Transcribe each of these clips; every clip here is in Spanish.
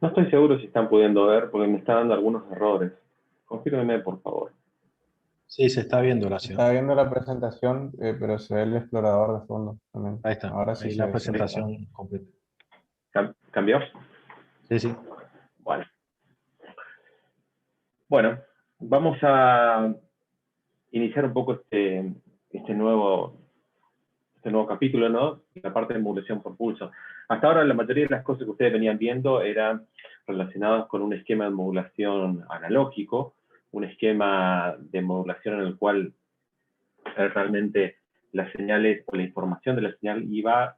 No estoy seguro si están pudiendo ver porque me está dando algunos errores. Confírmeme, por favor. Sí, se está viendo, Horacio. Está viendo la presentación, pero se ve el explorador de fondo también. Ahí está. Ahora sí Ahí se la ve, sí. Ahí está. presentación completa. ¿Cambió? Sí, sí. Bueno. Bueno, vamos a iniciar un poco este nuevo capítulo, ¿no? La parte de modulación por pulso. Hasta ahora la mayoría de las cosas que ustedes venían viendo eran relacionadas con un esquema de modulación analógico, un esquema de modulación en el cual realmente las señales o la información de la señal iba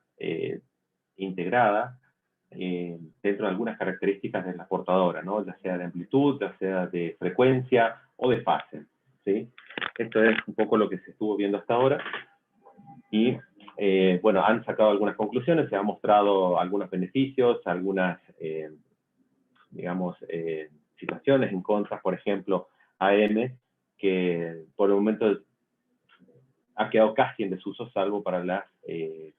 integrada dentro de algunas características de la portadora, ¿no? Ya sea de amplitud, ya sea de frecuencia o de fase, ¿sí? Esto es un poco lo que se estuvo viendo hasta ahora y bueno, han sacado algunas conclusiones, se han mostrado algunos beneficios, algunas, digamos, situaciones en contra, por ejemplo, AM, que por el momento ha quedado casi en desuso, salvo para las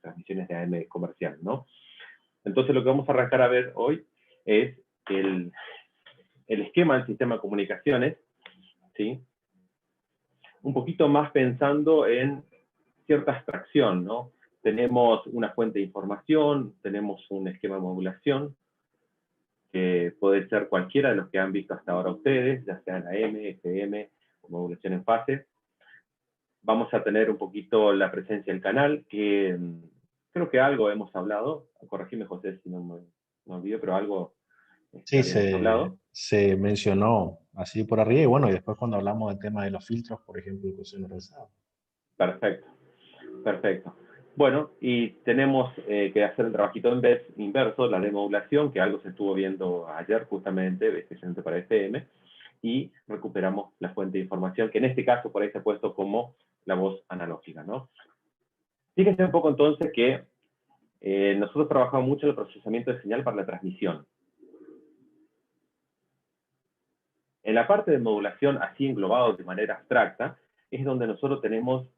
transmisiones de AM comercial, ¿no? Entonces lo que vamos a arrancar a ver hoy es el esquema del sistema de comunicaciones, ¿sí? Un poquito más pensando en cierta abstracción, ¿no? Tenemos una fuente de información, tenemos un esquema de modulación, que puede ser cualquiera de los que han visto hasta ahora ustedes, ya sea en AM, FM o modulación en fase. Vamos a tener un poquito la presencia del canal, que creo que algo hemos hablado, corregime José si no me olvido, pero algo Sí, habíamos hablado. se mencionó así por arriba y bueno, y después cuando hablamos del tema de los filtros, por ejemplo, que se nos rezaba. Perfecto, perfecto. Bueno, y tenemos que hacer el trabajito inverso, la demodulación, que algo se estuvo viendo ayer justamente, especialmente para FM, y recuperamos la fuente de información, que en este caso por ahí se ha puesto como la voz analógica, ¿no? Fíjense un poco entonces que nosotros trabajamos mucho en el procesamiento de señal para la transmisión. En la parte de modulación, así englobado de manera abstracta, es donde nosotros tenemos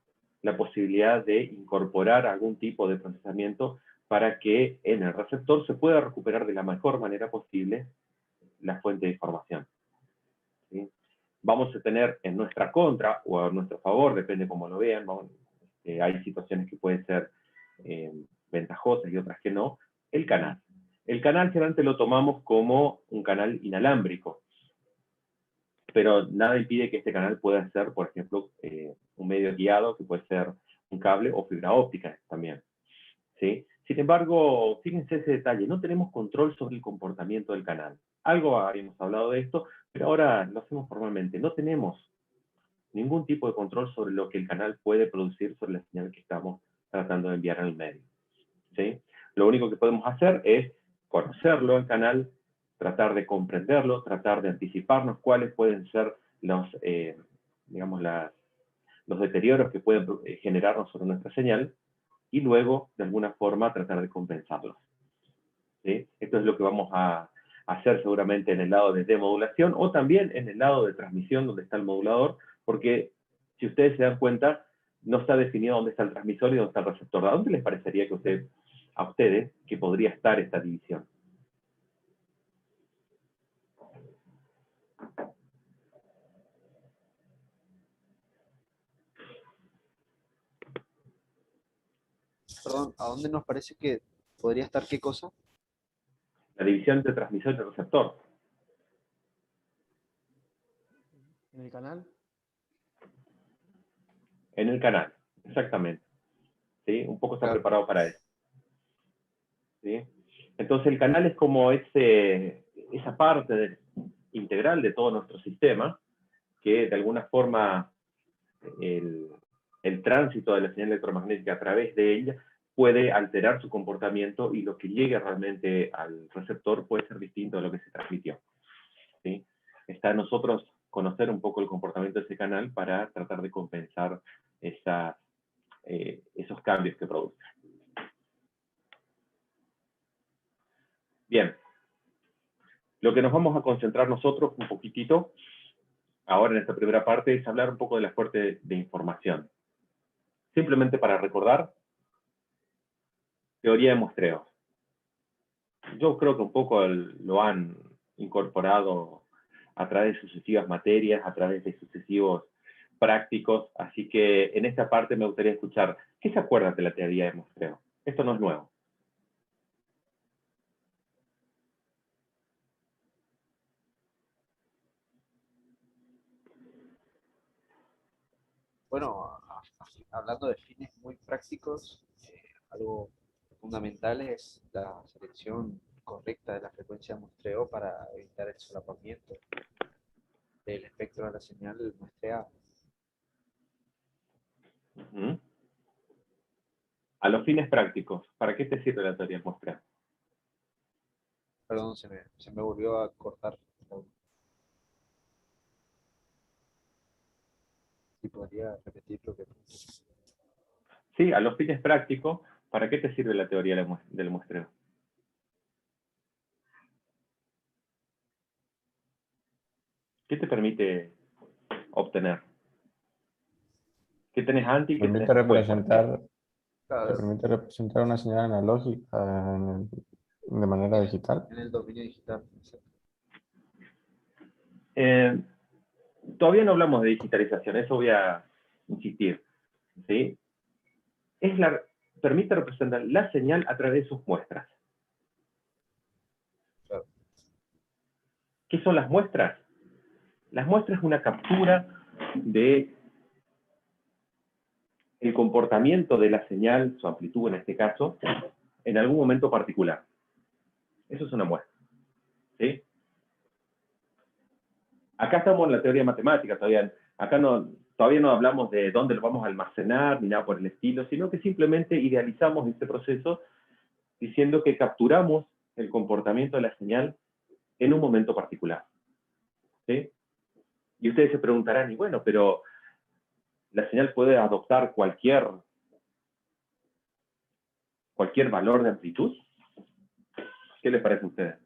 la posibilidad de incorporar algún tipo de procesamiento para que en el receptor se pueda recuperar de la mejor manera posible la fuente de información, ¿sí? Vamos a tener en nuestra contra o a nuestro favor, depende cómo lo vean, hay situaciones que pueden ser eh, ventajosas y otras que no, el canal. El canal generalmente lo tomamos como un canal inalámbrico, pero nada impide que este canal pueda ser, por ejemplo, un medio guiado, que puede ser un cable o fibra óptica también, ¿sí? Sin embargo, fíjense ese detalle, no tenemos control sobre el comportamiento del canal. Algo habíamos hablado de esto, pero ahora lo hacemos formalmente. No tenemos ningún tipo de control sobre lo que el canal puede producir sobre la señal que estamos tratando de enviar al medio, ¿sí? Lo único que podemos hacer es conocerlo, el canal, tratar de comprenderlo, tratar de anticiparnos cuáles pueden ser los, digamos, los deterioros que pueden generarnos sobre nuestra señal y luego, de alguna forma, tratar de compensarlos, ¿sí? Esto es lo que vamos a hacer seguramente en el lado de demodulación o también en el lado de transmisión donde está el modulador, porque si ustedes se dan cuenta, no está definido dónde está el transmisor y dónde está el receptor. ¿A dónde les parecería que a ustedes que podría estar esta división? Perdón, ¿a dónde nos parece que podría estar qué cosa? La división entre transmisor y receptor. ¿En el canal? En el canal, exactamente, ¿sí? Un poco está Claro. preparado para eso, ¿sí? Entonces el canal es como esa parte integral de todo nuestro sistema, que de alguna forma el, el tránsito de la señal electromagnética a través de ella puede alterar su comportamiento y lo que llegue realmente al receptor puede ser distinto a lo que se transmitió, ¿sí? Está en nosotros conocer un poco el comportamiento de ese canal para tratar de compensar esos cambios que produce. Bien, lo que nos vamos a concentrar nosotros un poquitito ahora en esta primera parte es hablar un poco de la fuente de información. Simplemente para recordar, teoría de muestreo. yo creo que un poco lo han incorporado a través de sucesivas materias, a través de sucesivos prácticos, así que en esta parte me gustaría escuchar, ¿qué se acuerdan de la teoría de muestreo? Esto no es nuevo. Bueno, hablando de fines muy prácticos, algo fundamental es la selección correcta de la frecuencia de muestreo para evitar el solapamiento del espectro de la señal muestreada. ¿Mm? A los fines prácticos, ¿para qué te sirve la teoría de muestreo? Perdón, se me volvió a cortar. Si podría repetir lo que... Sí, a los fines prácticos, ¿para qué te sirve la teoría del muestreo? ¿Qué te permite obtener? ¿Qué tenés antes y qué tenés Permite después, por ejemplo? representar, te Claro, permite representar una señal analógica de manera digital. en el dominio digital. Exacto. Eh, Todavía no hablamos de digitalización, eso voy a insistir. ¿Sí? Permite representar la señal a través de sus muestras. Claro. ¿Qué son las muestras? Las muestras es una captura de el comportamiento de la señal, su amplitud en este caso, en algún momento particular. Eso es una muestra. ¿Sí? Acá estamos en la teoría matemática, todavía no hablamos de dónde lo vamos a almacenar, ni nada por el estilo, sino que simplemente idealizamos este proceso diciendo que capturamos el comportamiento de la señal en un momento particular. ¿Sí? Y ustedes se preguntarán, y bueno, pero la señal puede adoptar cualquier valor de amplitud. ¿Qué les parece a ustedes?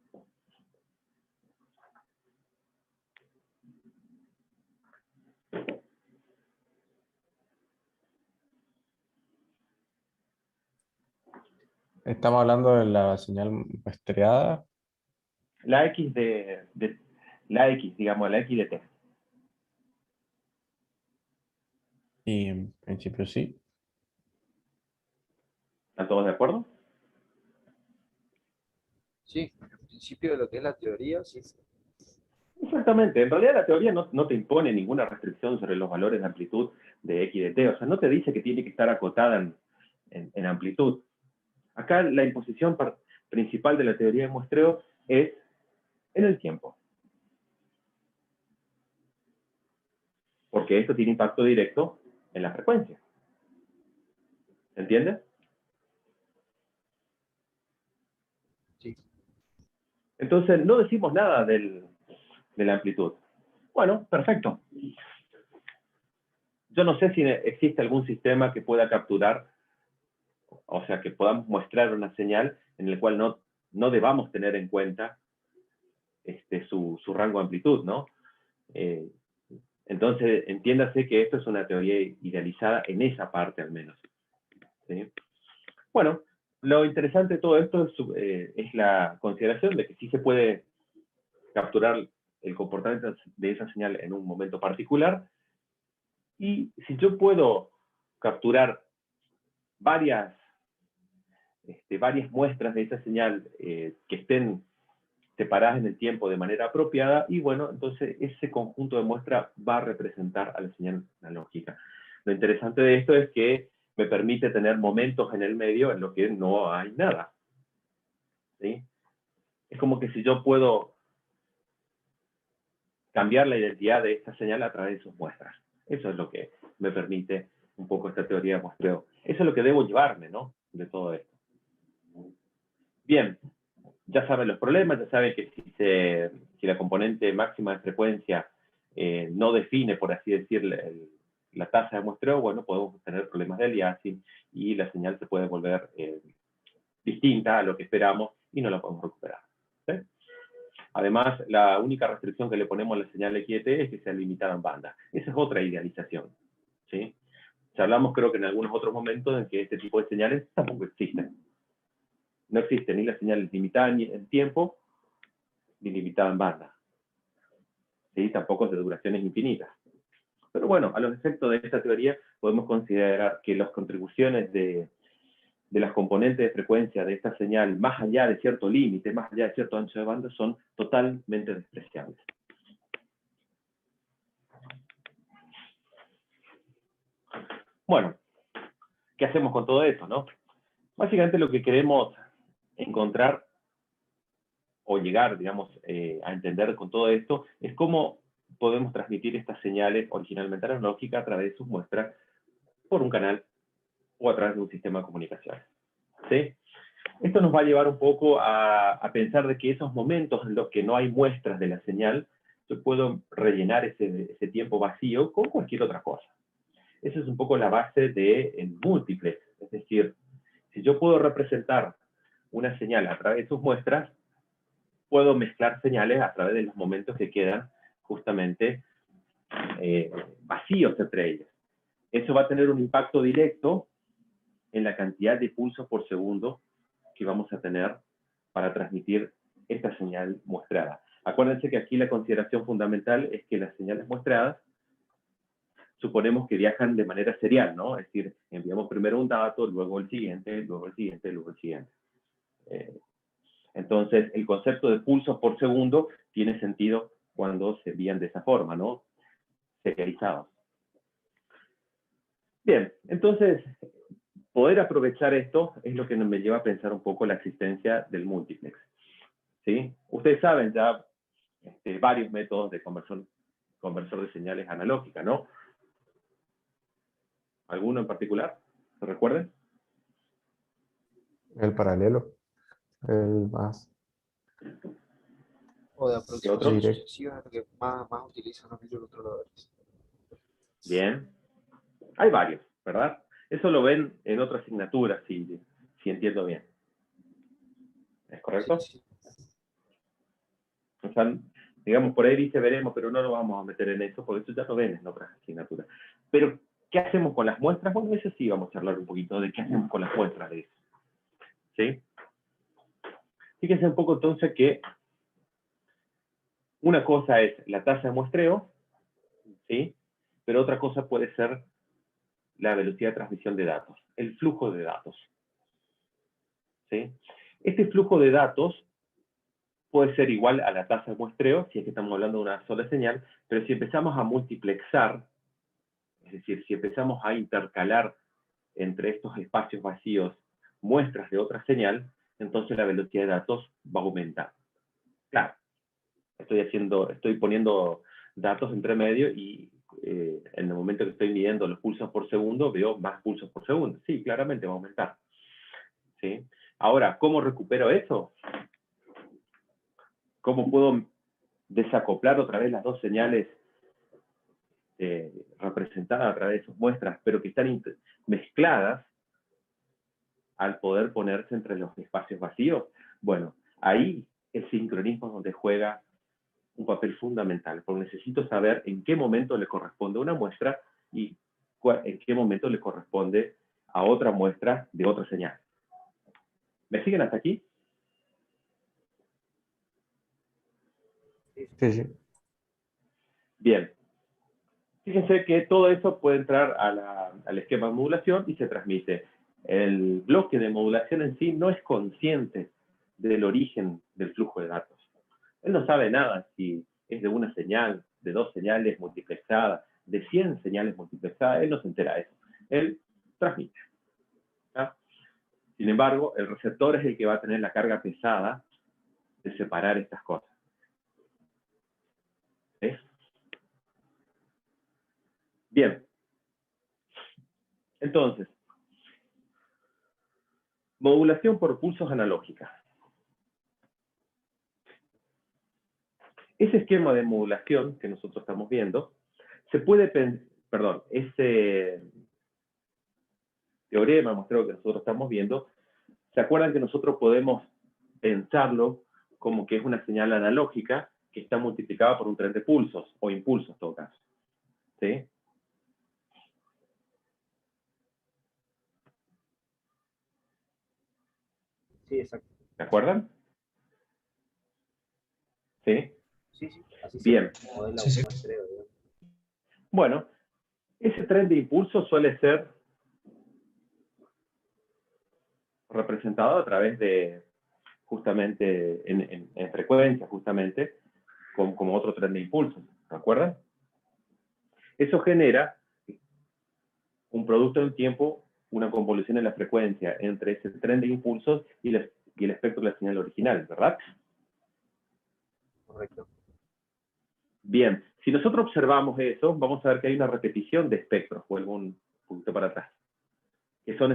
Estamos hablando de la señal muestreada. La X la X, digamos, la X de T. Y en principio sí. ¿Están todos de acuerdo? Sí, en principio de lo que es la teoría, sí. Exactamente. En realidad la teoría no te impone ninguna restricción sobre los valores de amplitud de X y de T. O sea, no te dice que tiene que estar acotada en amplitud. Acá la imposición principal de la teoría de muestreo es en el tiempo. Porque esto tiene impacto directo en la frecuencia. ¿Se entiende? Sí. Entonces, no decimos nada de la amplitud. Bueno, perfecto. Yo no sé si existe algún sistema que pueda capturar, o sea, que podamos muestrar una señal en el cual no debamos tener en cuenta su rango de amplitud, ¿no? Entonces, entiéndase que esto es una teoría idealizada en esa parte al menos. ¿Sí? Bueno, lo interesante de todo esto es la consideración de que sí se puede capturar el comportamiento de esa señal en un momento particular, y si yo puedo capturar varias muestras de esa señal que estén separadas en el tiempo de manera apropiada, y bueno, entonces ese conjunto de muestras va a representar a la señal analógica. Lo interesante de esto es que me permite tener momentos en el medio en los que no hay nada. ¿Sí? Es como que si yo puedo cambiar la identidad de esta señal a través de sus muestras. Eso es lo que me permite un poco esta teoría de muestreo. Eso es lo que debo llevarme, ¿no? De todo esto. Bien, ya saben los problemas, ya saben que si la componente máxima de frecuencia no define, por así decir, la tasa de muestreo, bueno, podemos tener problemas de aliasing y la señal se puede volver distinta a lo que esperamos y no la podemos recuperar. ¿Sí? Además, la única restricción que le ponemos a la señal XT es que sea limitada en banda. Esa es otra idealización. ¿Sí? Ya hablamos, creo que en algunos otros momentos, en que este tipo de señales tampoco existen. No existe ni la señal limitada en tiempo, ni limitada en banda. ¿Sí? Tampoco es de duraciones infinitas. Pero bueno, a los efectos de esta teoría podemos considerar que las contribuciones de las componentes de frecuencia de esta señal, más allá de cierto límite, más allá de cierto ancho de banda, son totalmente despreciables. Bueno, ¿qué hacemos con todo esto, no? Básicamente lo que queremos encontrar o llegar, digamos, a entender con todo esto es cómo podemos transmitir estas señales originalmente analógicas a través de sus muestras por un canal o a través de un sistema de comunicación. ¿Sí? Esto nos va a llevar un poco a pensar de que esos momentos en los que no hay muestras de la señal, yo puedo rellenar ese tiempo vacío con cualquier otra cosa. Esa es un poco la base del múltiplex. Es decir, si yo puedo representar una señal a través de sus muestras, puedo mezclar señales a través de los momentos que quedan justamente vacíos entre ellas. Eso va a tener un impacto directo en la cantidad de pulsos por segundo que vamos a tener para transmitir esta señal muestrada. Acuérdense que aquí la consideración fundamental es que las señales muestradas suponemos que viajan de manera serial, ¿no? Es decir, enviamos primero un dato, luego el siguiente, luego el siguiente, luego el siguiente. Entonces, el concepto de pulsos por segundo tiene sentido cuando se envían de esa forma, ¿no? Serializados. Bien, entonces, poder aprovechar esto es lo que me lleva a pensar un poco la existencia del múltiplex. ¿Sí? Ustedes saben ya varios métodos de conversor de señales analógicas, ¿no? ¿Alguno en particular? ¿Se recuerden? El paralelo, el más O de ¿Qué aproximación otro? directo. sucesiva, lo que más utilizan los microcontroladores. Bien. Hay varios, ¿verdad? Eso lo ven en otra asignatura, si entiendo bien. ¿Es correcto? Sí, sí. O sea, digamos, por ahí dice veremos, pero no lo vamos a meter en eso, porque eso ya lo ven en otras asignaturas. Pero, ¿qué hacemos con las muestras? Bueno, eso sí vamos a charlar un poquito de qué hacemos con las muestras de eso. ¿Sí? Fíjense un poco entonces que una cosa es la tasa de muestreo, ¿sí? Pero otra cosa puede ser la velocidad de transmisión de datos, el flujo de datos. ¿Sí? Este flujo de datos puede ser igual a la tasa de muestreo, si es que estamos hablando de una sola señal, pero si empezamos a multiplexar, es decir, si empezamos a intercalar entre estos espacios vacíos muestras de otra señal, entonces la velocidad de datos va a aumentar. Claro, estoy poniendo datos entre medio y en el momento que estoy midiendo los pulsos por segundo, veo más pulsos por segundo. Sí, claramente va a aumentar. ¿Sí? Ahora, ¿cómo recupero eso? ¿Cómo puedo desacoplar otra vez las dos señales representadas a través de sus muestras, pero que están mezcladas al poder ponerse entre los espacios vacíos? Bueno, ahí el sincronismo es donde juega un papel fundamental, porque necesito saber en qué momento le corresponde una muestra y en qué momento le corresponde a otra muestra de otra señal. ¿Me siguen hasta aquí? Sí, sí. Bien. Fíjense que todo eso puede entrar al esquema de modulación y se transmite. El bloque de modulación en sí no es consciente del origen del flujo de datos. Él no sabe nada si es de una señal, de dos señales multiplexadas, de 100 señales multiplexadas. Él no se entera de eso. Él transmite. ¿Ya? Sin embargo, el receptor es el que va a tener la carga pesada de separar estas cosas. ¿Ves? Bien. Entonces, modulación por pulsos analógicas. Ese esquema de modulación que nosotros estamos viendo, se puede, ese teorema muestreo que nosotros estamos viendo, ¿se acuerdan que nosotros podemos pensarlo como que es una señal analógica que está multiplicada por un tren de pulsos, o impulsos en todo caso? ¿Sí? Sí, exacto. ¿De acuerdo? ¿Sí? Sí, sí, así se Bien. modela Sí, un sí. muestreo, digamos. Bueno, ese tren de impulso suele ser representado a través de, justamente, en frecuencia, justamente, como otro tren de impulso. ¿De acuerdo? Eso genera un producto en tiempo, una convolución en la frecuencia entre ese tren de impulsos y el espectro de la señal original, ¿verdad? Correcto. Bien, si nosotros observamos eso, vamos a ver que hay una repetición de espectros. Vuelvo un poquito para atrás. Que son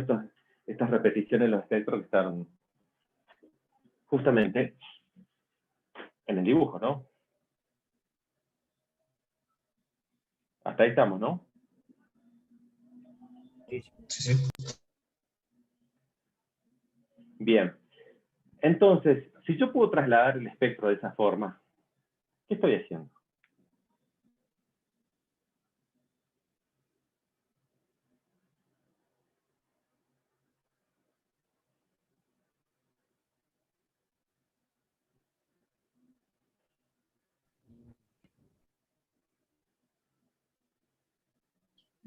estas repeticiones en los espectros que están justamente en el dibujo, ¿no? Hasta ahí estamos, ¿no? Sí, sí. Sí, sí. Bien. Entonces, si yo puedo trasladar el espectro de esa forma, ¿qué estoy haciendo?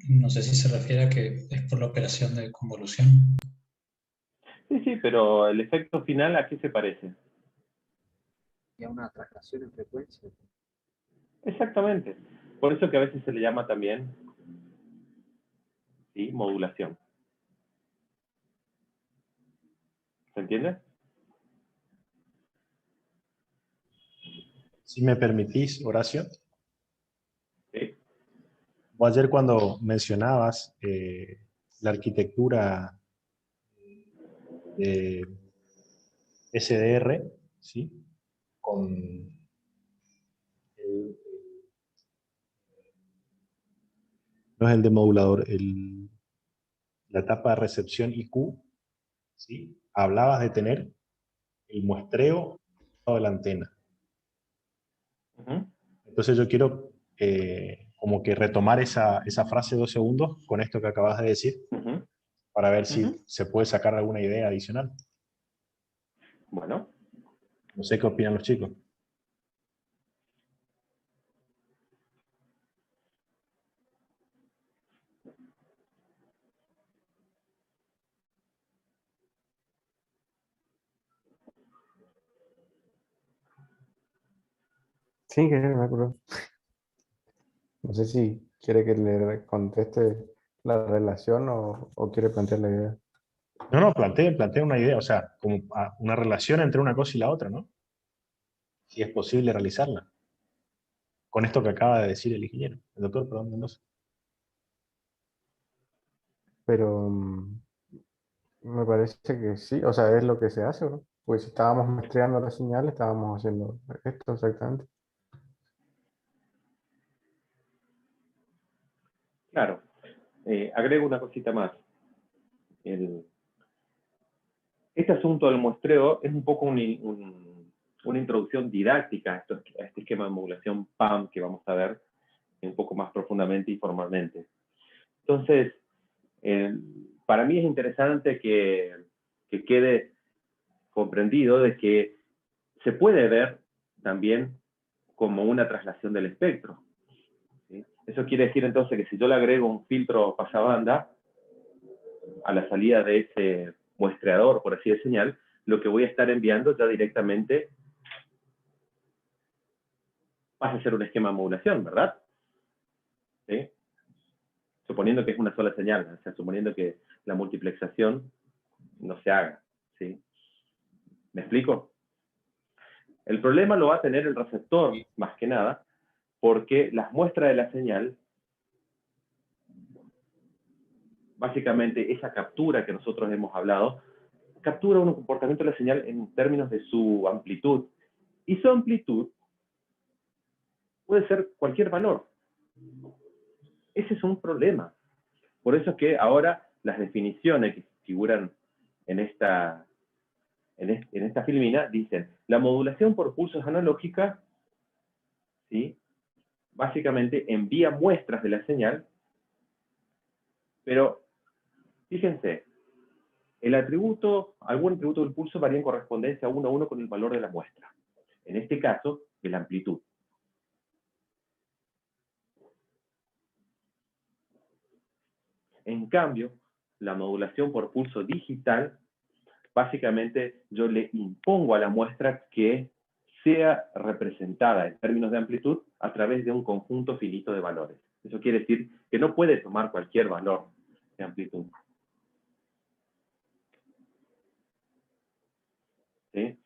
No sé si se refiere a que es por la operación de convolución. Sí, sí, pero el efecto final, ¿a qué se parece? Y a una traslación en frecuencia. Exactamente. Por eso que a veces se le llama también, ¿sí?, modulación. ¿Se entiende? Si me permitís, Horacio, Sí. vos ayer cuando mencionabas la arquitectura de SDR, ¿sí? Con el- no es el demodulador, la etapa de recepción IQ, ¿sí? Hablabas de tener el muestreo de la antena. Ujú, Entonces yo quiero como que retomar esa frase 2 segundos con esto que acabas de decir ujú, para ver ujú. si se puede sacar alguna idea adicional. Bueno, No sé qué opinan los chicos. Sí, que me acuerdo. No sé si quiere que le conteste la relación o quiere plantear la idea. No, plantea una idea, o sea, como una relación entre una cosa y la otra, ¿no? Si es posible realizarla. Con esto que acaba de decir el ingeniero, el doctor, perdón, Mendoza. Pero me parece que sí, o sea, es lo que se hace, ¿no? Pues si estábamos muestreando la señal, estábamos haciendo esto exactamente. claro. Agrego una cosita más. El- este asunto del muestreo es un poco una introducción didáctica a este esquema de modulación PAM que vamos a ver un poco más profundamente y formalmente. Entonces, eh, para mí es interesante que quede comprendido de que se puede ver también como una traslación del espectro, ¿sí? Eso quiere decir entonces que si yo le agrego un filtro pasabanda a la salida de ese muestreador, por así de señal, lo que voy a estar enviando ya directamente pasa a ser un esquema de modulación, ¿verdad? ¿Sí? Suponiendo que es una sola señal, o sea, suponiendo que la multiplexación no se haga, ¿sí? ¿Me explico? El problema lo va a tener el receptor, más que nada, porque las muestras de la señal, básicamente esa captura que nosotros hemos hablado, captura un comportamiento de la señal en términos de su amplitud. Y su amplitud puede ser cualquier valor. Ese es un problema. Por eso es que ahora las definiciones que figuran en esta filmina dicen, la modulación por pulsos analógica, ¿sí?, básicamente envía muestras de la señal, pero fíjense, algún atributo del pulso varía en correspondencia 1 a 1 con el valor de la muestra. En este caso, de la amplitud. En cambio, la modulación por pulso digital, básicamente yo le impongo a la muestra que sea representada en términos de amplitud a través de un conjunto finito de valores. Eso quiere decir que no puede tomar cualquier valor de amplitud. ¿Sí?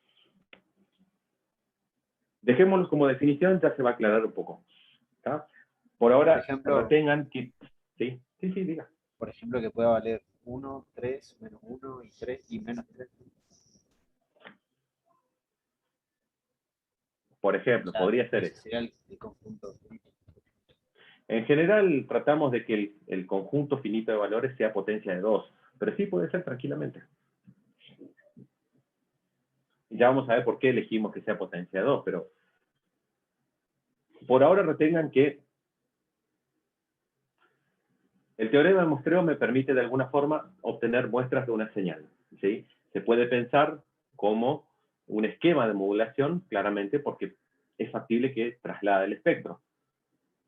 Dejémoslo como definición, ya se va a aclarar un poco. ¿Está? Por ahora, Por ejemplo, retengan que... Sí, diga. Por ejemplo, que pueda valer 1, 3, menos 1 y 3 y menos 3. Por ejemplo, podría ser ese eso. sería el conjunto finito. En general, tratamos de que el conjunto finito de valores sea potencia de 2, pero sí puede ser tranquilamente. Ya vamos a ver por qué elegimos que sea potencia de 2, pero por ahora retengan que el teorema de muestreo me permite de alguna forma obtener muestras de una señal. ¿Sí? Se puede pensar como un esquema de modulación, claramente, porque es factible que traslade el espectro.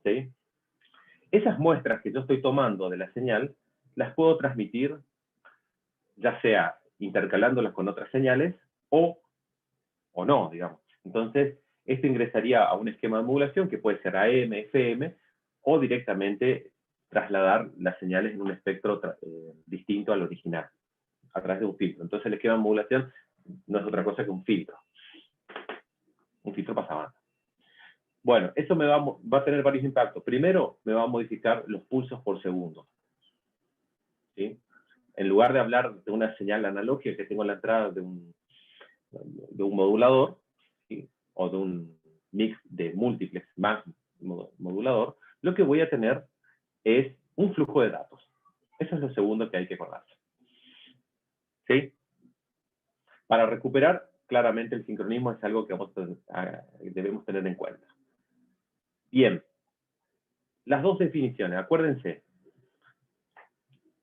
¿Sí? Esas muestras que yo estoy tomando de la señal, las puedo transmitir, ya sea intercalándolas con otras señales, o no, digamos. Entonces, esto ingresaría a un esquema de modulación que puede ser AM, FM, o directamente trasladar las señales en un espectro distinto al original, a través de un filtro. Entonces, el esquema de modulación no es otra cosa que un filtro pasabanda. Bueno, eso me va a tener varios impactos. Primero, me va a modificar los pulsos por segundo. ¿Sí? En lugar de hablar de una señal analógica que tengo en la entrada de un modulador, ¿sí? O de un mix de múltiples más modulador, lo que voy a tener es un flujo de datos. Eso es lo segundo que hay que acordarse. ¿Sí? Para recuperar, claramente el sincronismo es algo que debemos tener en cuenta. Bien. Las dos definiciones, acuérdense.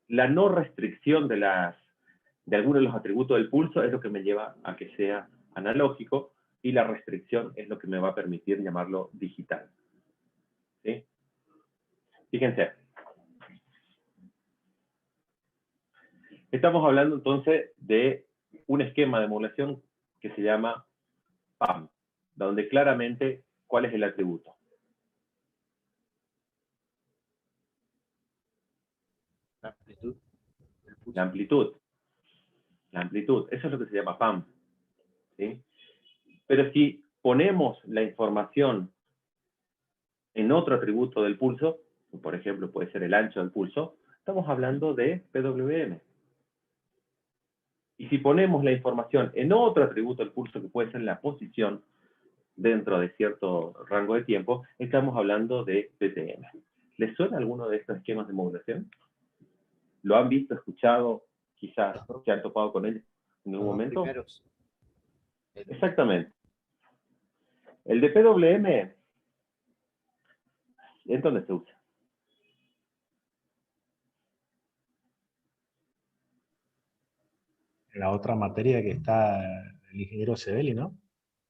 La no restricción de algunos de los atributos del pulso es lo que me lleva a que sea analógico, y la restricción es lo que me va a permitir llamarlo digital. ¿Sí? Fíjense. Estamos hablando entonces de un esquema de modulación que se llama PAM, donde claramente, ¿cuál es el atributo? La amplitud. La amplitud. La amplitud. Eso es lo que se llama PAM. ¿Sí? Pero si ponemos la información en otro atributo del pulso, por ejemplo, puede ser el ancho del pulso, estamos hablando de PWM. Y si ponemos la información en otro atributo del pulso, que puede ser la posición dentro de cierto rango de tiempo, estamos hablando de PTM. ¿Les suena alguno de estos esquemas de modulación? ¿Lo han visto, escuchado, quizás se han topado con ellos en algún momento? Primeros. Exactamente. El de PWM, ¿en dónde se usa? La otra materia que está el ingeniero Sebeli, ¿no?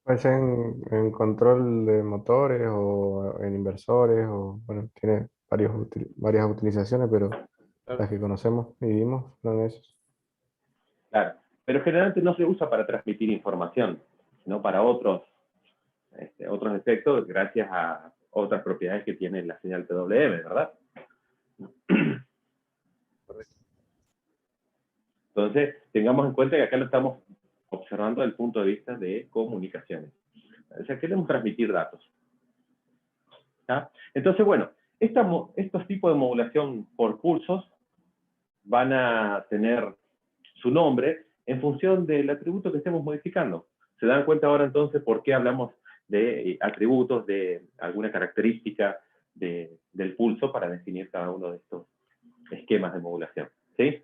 Pues en control de motores o en inversores, o bueno, tiene varias utilizaciones, pero las que conocemos y vimos son esas. Claro, pero generalmente no se usa para transmitir información, sino para otros efectos, gracias a otras propiedades que tiene la señal PWM, ¿verdad? Correcto. Entonces, tengamos en cuenta que acá lo estamos observando desde el punto de vista de comunicaciones. O sea, queremos transmitir datos. ¿Ya? Entonces, bueno, estos tipos de modulación por pulsos van a tener su nombre en función del atributo que estemos modificando. ¿Se dan cuenta ahora entonces por qué hablamos de atributos, de alguna característica del pulso para definir cada uno de estos esquemas de modulación? ¿Sí?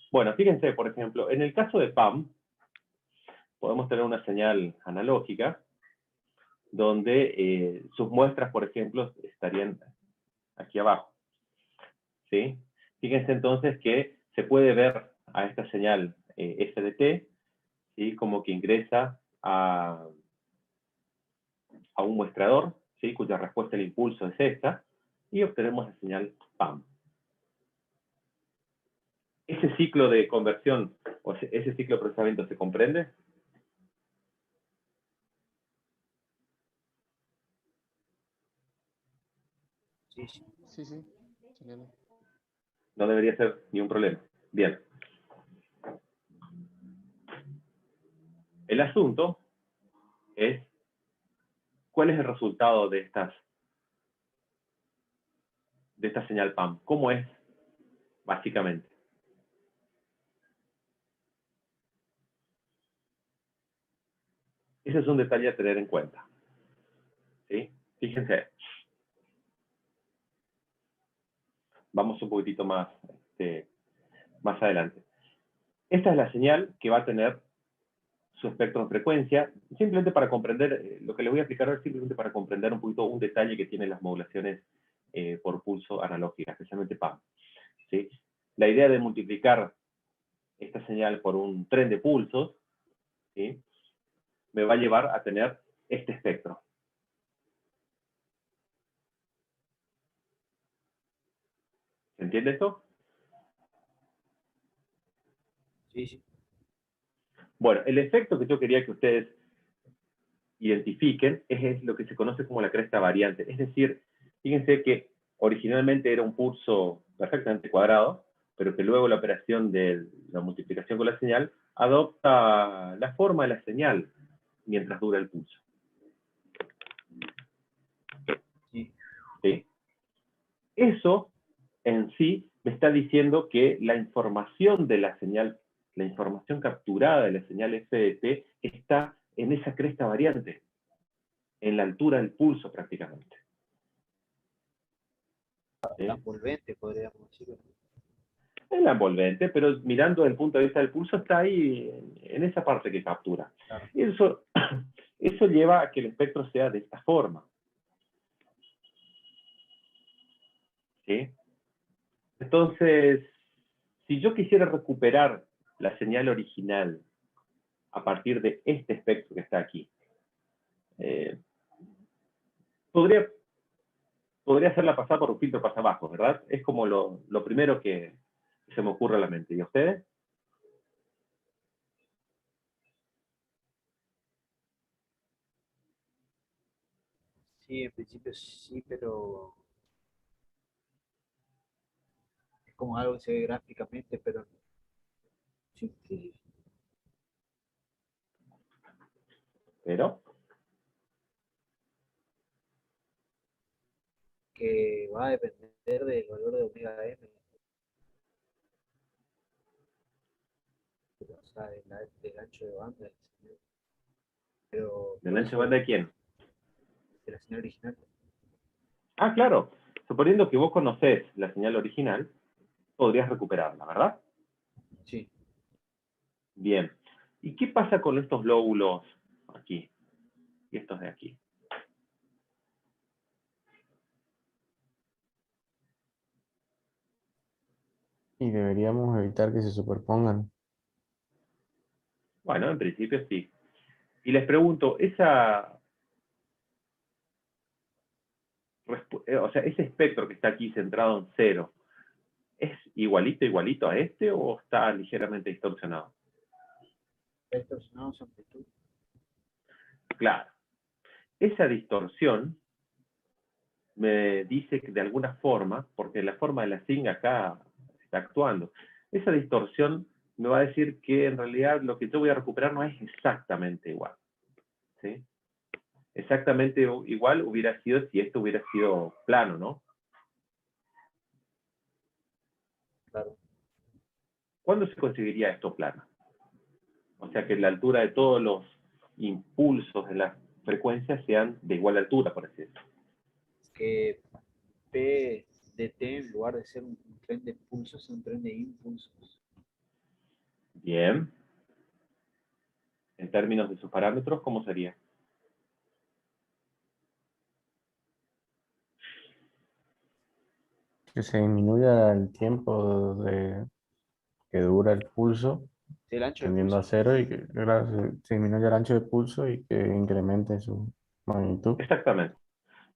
Bueno, fíjense, por ejemplo, en el caso de PAM, podemos tener una señal analógica, donde sus muestras, por ejemplo, estarían aquí abajo. ¿Sí? Fíjense entonces que se puede ver a esta señal f de t, ¿sí? Como que ingresa a un muestrador, ¿sí? Cuya respuesta al impulso es esta, y obtenemos la señal PAM. ¿Ese ciclo de conversión, o ese ciclo de procesamiento se comprende? Sí, sí. Sí, sí. Señala. No debería ser ni un problema. Bien. El asunto es, ¿cuál es el resultado de esta señal PAM? ¿Cómo es, básicamente? Ese es un detalle a tener en cuenta. ¿Sí? Fíjense. Vamos un poquitito más adelante. Esta es la señal que va a tener su espectro en frecuencia, simplemente para comprender, lo que les voy a explicar ahora es simplemente para comprender un poquito un detalle que tienen las modulaciones por pulso analógicas, especialmente PAM. ¿Sí? La idea de multiplicar esta señal por un tren de pulsos, ¿sí? Me va a llevar a tener este espectro. ¿Se entiende esto? Sí, sí. Bueno, el efecto que yo quería que ustedes identifiquen es lo que se conoce como la cresta variante. Es decir, fíjense que originalmente era un pulso perfectamente cuadrado, pero que luego la operación de la multiplicación con la señal adopta la forma de la señal mientras dura el pulso. Sí. ¿Sí? Eso en sí me está diciendo que la información de la señal, la información capturada de la señal f de t está en esa cresta variante, en la altura del pulso prácticamente. ¿Sí? La envolvente, podríamos decir. Es la envolvente, pero mirando desde el punto de vista del pulso está ahí en esa parte que captura. Claro. Y eso lleva a que el espectro sea de esta forma. ¿Sí? Entonces, si yo quisiera recuperar la señal original a partir de este espectro que está aquí, podría hacerla pasar por un filtro pasabajo, ¿verdad? Es como lo primero que se me ocurre a la mente. ¿Y a ustedes? Sí, en principio sí, pero es como algo que se ve gráficamente, pero sí, Pero, que va a depender del valor de omega m, o sea, del ancho de banda del señal. Pero ¿del por ancho de eso, banda de quién? de la señal original. Ah, claro. Suponiendo que vos conocés la señal original, podrías recuperarla, ¿verdad? Sí. Bien. ¿Y qué pasa con estos lóbulos aquí? Y estos de aquí. Y deberíamos evitar que se superpongan. Bueno, en principio sí. Y les pregunto, o sea, ese espectro que está aquí centrado en cero, ¿es igualito a este o está ligeramente distorsionado? Está distorsionado su amplitud. Claro. Esa distorsión me dice que de alguna forma, porque la forma de la SING acá está actuando, esa distorsión me va a decir que en realidad lo que yo voy a recuperar no es exactamente igual. ¿Sí? Exactamente igual hubiera sido si esto hubiera sido plano, ¿no? Claro. ¿Cuándo se conseguiría esto plano? O sea, que la altura de todos los impulsos de las frecuencias sean de igual altura, por así decirlo. Que P de T, en lugar de ser un tren de pulsos, es un tren de impulsos. Bien. En términos de sus parámetros, ¿cómo sería? Que se disminuya el tiempo que dura el pulso, Sí, el ancho de tendiendo pulso. a cero, y que claro, se disminuya el ancho de pulso y que incremente su magnitud. Exactamente.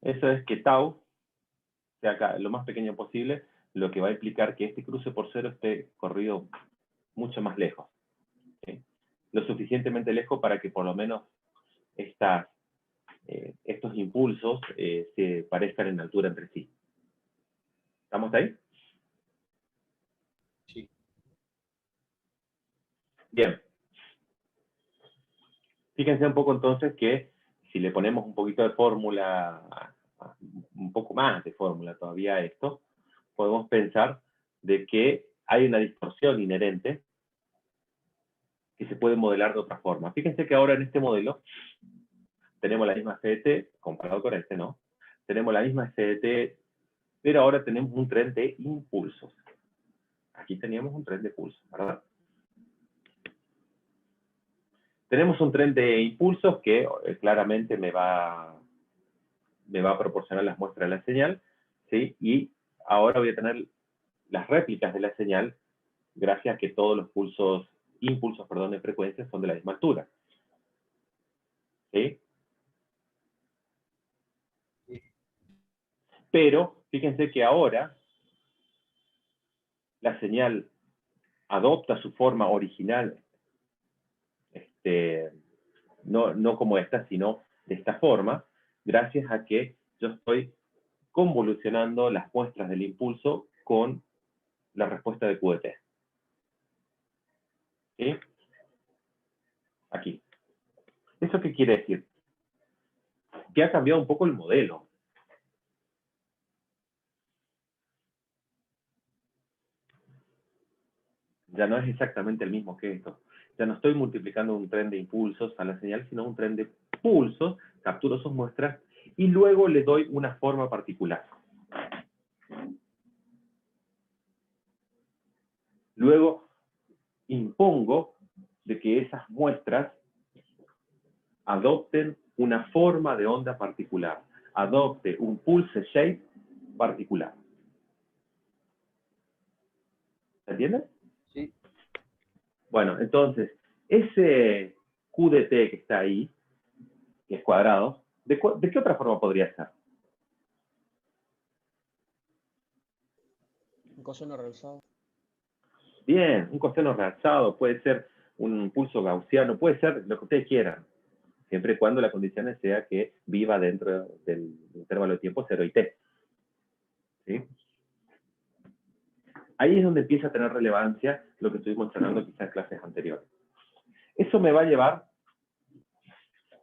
Eso es que tau sea lo más pequeño posible, lo que va a implicar que este cruce por cero esté corrido mucho más lejos. ¿Sí? Lo suficientemente lejos para que por lo menos estos impulsos se parezcan en altura entre sí. ¿Estamos ahí? Sí. Bien. Fíjense un poco entonces que si le ponemos un poquito de fórmula, un poco más de fórmula todavía a esto, podemos pensar de que hay una distorsión inherente que se puede modelar de otra forma. Fíjense que ahora en este modelo tenemos la misma CDT, comparado con este, ¿no? Tenemos la misma CDT, pero ahora tenemos un tren de impulsos. Aquí teníamos un tren de pulsos, ¿verdad? Tenemos un tren de impulsos que claramente me va a proporcionar las muestras de la señal, ¿sí? Y ahora voy a tener las réplicas de la señal gracias a que todos los impulsos de frecuencia son de la misma altura. ¿Sí? Pero fíjense que ahora la señal adopta su forma original, no como esta, sino de esta forma, gracias a que yo estoy convolucionando las muestras del impulso con la respuesta de QDT. ¿Sí? Aquí. ¿Eso qué quiere decir? Que ha cambiado un poco el modelo. Ya no es exactamente el mismo que esto. Ya no estoy multiplicando un tren de impulsos a la señal, sino un tren de pulsos, capturo sus muestras y luego le doy una forma particular. Luego impongo de que esas muestras adopten una forma de onda particular, adopte un pulse shape particular. ¿Se entiende? Sí. Bueno, entonces, ese QDT que está ahí, que es cuadrado, ¿de qué otra forma podría ser? Un coseno realzado. Bien, un coseno realzado, puede ser un pulso gaussiano, puede ser lo que ustedes quieran, siempre y cuando la condición sea que viva dentro del intervalo de tiempo 0 y t. ¿Sí? Ahí es donde empieza a tener relevancia lo que estuvimos charlando quizás en clases anteriores. Eso me va a llevar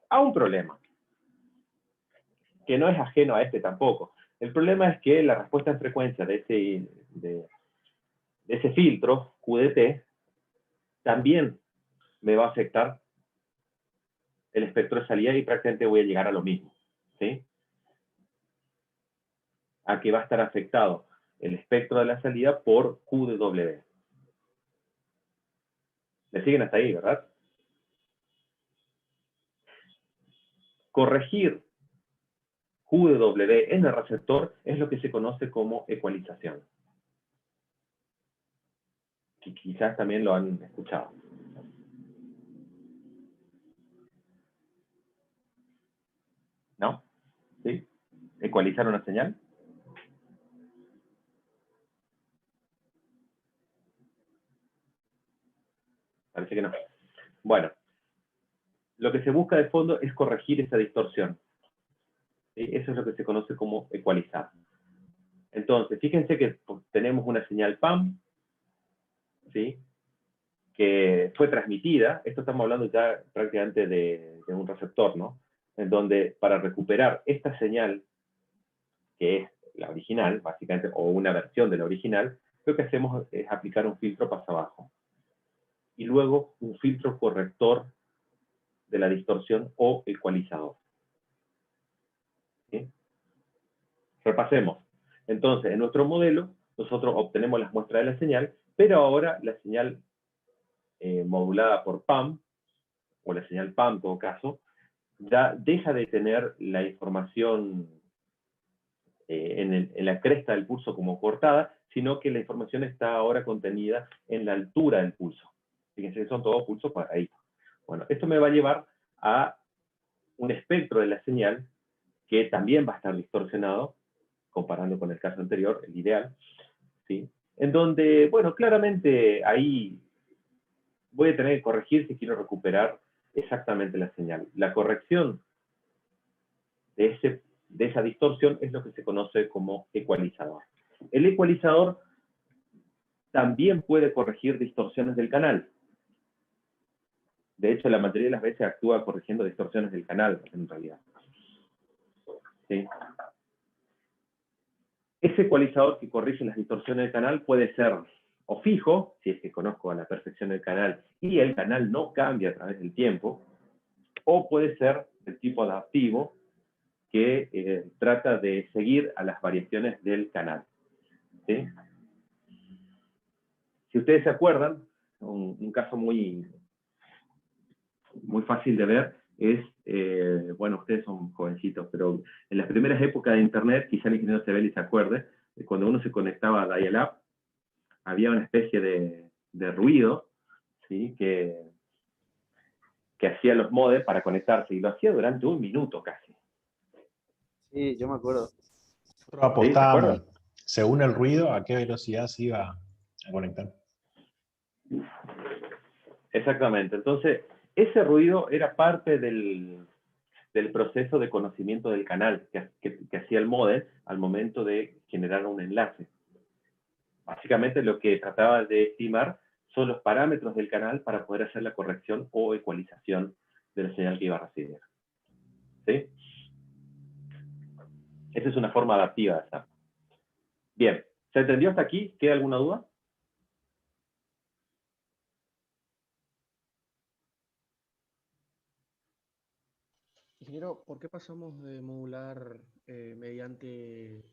a un problema, que no es ajeno a este tampoco. El problema es que la respuesta en frecuencia de ese filtro, QDT, también me va a afectar el espectro de salida y prácticamente voy a llegar a lo mismo. ¿Sí? A que va a estar afectado el espectro de la salida por QW. ¿Me siguen hasta ahí, verdad? Corregir QW en el receptor es lo que se conoce como ecualización. Que quizás también lo han escuchado. ¿No? ¿Sí? ¿Ecualizar una señal? Parece que no. Bueno, lo que se busca de fondo es corregir esa distorsión. ¿Sí? Eso es lo que se conoce como ecualizar. Entonces, fíjense que tenemos una señal PAM, ¿sí? Que fue transmitida, esto estamos hablando ya prácticamente de un receptor, ¿no? En donde para recuperar esta señal, que es la original, básicamente, o una versión de la original, lo que hacemos es aplicar un filtro paso abajo. Y luego un filtro corrector de la distorsión o ecualizador. ¿Sí? Repasemos. Entonces, en nuestro modelo, nosotros obtenemos las muestras de la señal, pero ahora la señal modulada por PAM, o la señal PAM en todo caso, ya deja de tener la información en la cresta del pulso como cortada, sino que la información está ahora contenida en la altura del pulso. Fíjense que son todos pulsos cuadraditos. Bueno, esto me va a llevar a un espectro de la señal que también va a estar distorsionado, comparando con el caso anterior, el ideal, ¿sí? En donde, bueno, claramente ahí voy a tener que corregir si quiero recuperar exactamente la señal. La corrección de esa distorsión es lo que se conoce como ecualizador. El ecualizador también puede corregir distorsiones del canal. De hecho, la mayoría de las veces actúa corrigiendo distorsiones del canal, en realidad. ¿Sí? Ese ecualizador que corrige las distorsiones del canal puede ser o fijo, si es que conozco a la perfección el canal y el canal no cambia a través del tiempo, o puede ser del tipo adaptivo, que trata de seguir a las variaciones del canal. ¿Sí? Si ustedes se acuerdan, un caso muy fácil de ver es, bueno, ustedes son jovencitos, pero en las primeras épocas de Internet, quizá el ingeniero Sebeli se acuerde, cuando uno se conectaba a dial-up, había una especie de ruido, ¿sí? que hacía los modems para conectarse, y lo hacía durante 1 minuto casi. Sí, yo me acuerdo. Nosotros apostábamos, según el ruido, a qué velocidad se iba a conectar. Exactamente. Entonces, ese ruido era parte del proceso de conocimiento del canal que hacía el módem al momento de generar un enlace. Básicamente lo que trataba de estimar son los parámetros del canal para poder hacer la corrección o ecualización de la señal que iba a recibir. ¿Sí? Esa es una forma adaptiva de hacerlo. Bien, ¿se entendió hasta aquí? ¿Queda alguna duda? Ingeniero, ¿por qué pasamos de modular mediante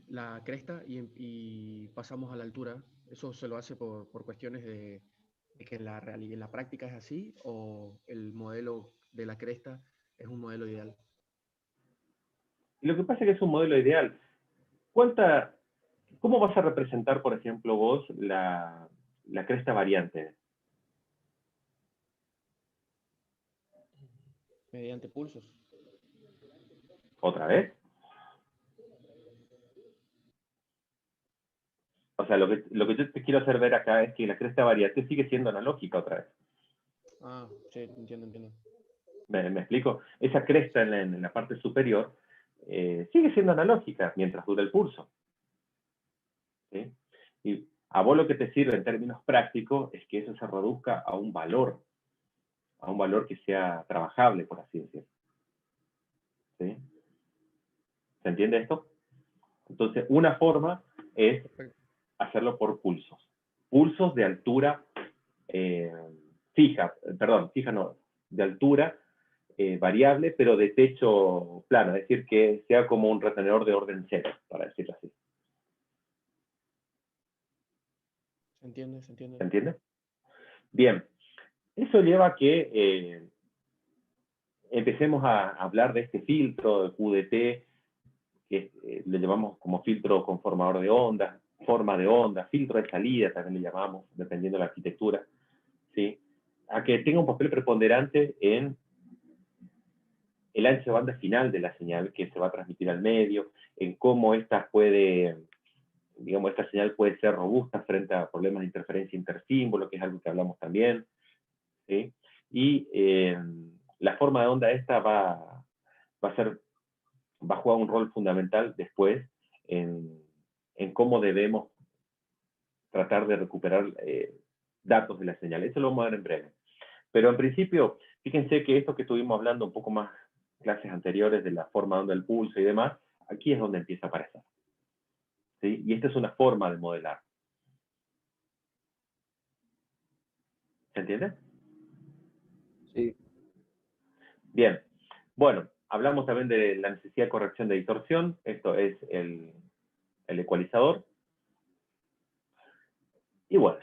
la cresta y pasamos a la altura? ¿Eso se lo hace por cuestiones de que en la práctica es así o el modelo de la cresta es un modelo ideal? Y lo que pasa es que es un modelo ideal. ¿Cómo vas a representar, por ejemplo, vos la cresta variante? Mediante pulsos. ¿Otra vez? O sea, lo que yo te quiero hacer ver acá es que la cresta variante sigue siendo analógica otra vez. Ah, sí, entiendo. ¿Me explico? Esa cresta en la parte superior sigue siendo analógica mientras dura el pulso. ¿Sí? Y a vos lo que te sirve en términos prácticos es que eso se reduzca a un valor que sea trabajable, por así decirlo. ¿Sí? ¿Se entiende esto? Entonces, una forma es hacerlo por pulsos. Pulsos de altura fija no, de altura variable, pero de techo plano, es decir, que sea como un retenedor de orden cero, para decirlo así. Se entiende. ¿Se entiende? Bien, eso lleva a que empecemos a hablar de este filtro de QDT, que le llamamos como filtro conformador de ondas, forma de onda, filtro de salida también le llamamos, dependiendo de la arquitectura, ¿sí? A que tenga un papel preponderante en el ancho de banda final de la señal que se va a transmitir al medio, en cómo esta señal puede ser robusta frente a problemas de interferencia intersímbolo, que es algo que hablamos también, ¿sí? Y la forma de onda esta va a jugar un rol fundamental después en cómo debemos tratar de recuperar datos de la señal. Eso lo vamos a ver en breve. Pero en principio, fíjense que esto que estuvimos hablando un poco más clases anteriores de la forma de onda del pulso y demás, aquí es donde empieza a aparecer. ¿Sí? Y esta es una forma de modelar. ¿Se entiende? Sí. Bien. Bueno, hablamos también de la necesidad de corrección de distorsión. Esto es el ecualizador. Y bueno,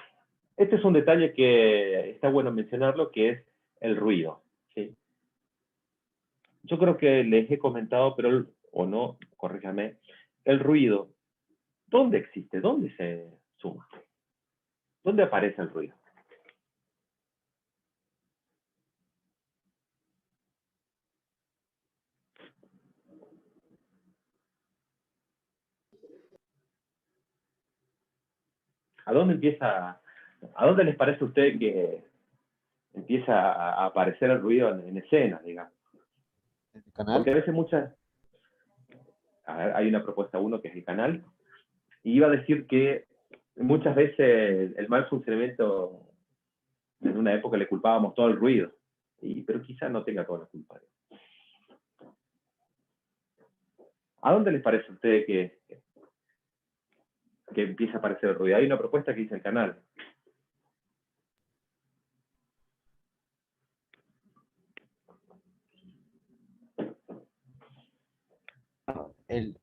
este es un detalle que está bueno mencionarlo, que es el ruido. ¿Sí? Yo creo que les he comentado, pero o no, corríjame, el ruido, ¿dónde existe? ¿Dónde se suma? ¿Dónde aparece el ruido? ¿A dónde a dónde les parece a usted que empieza a aparecer el ruido en escena, digamos? ¿En el canal? Porque a veces a ver, hay una propuesta uno que es el canal, y iba a decir que muchas veces el mal funcionamiento, en una época le culpábamos todo el ruido, pero quizás no tenga toda la culpa. ¿A dónde les parece a ustedes que empieza a aparecer el ruido? Hay una propuesta que dice el canal. El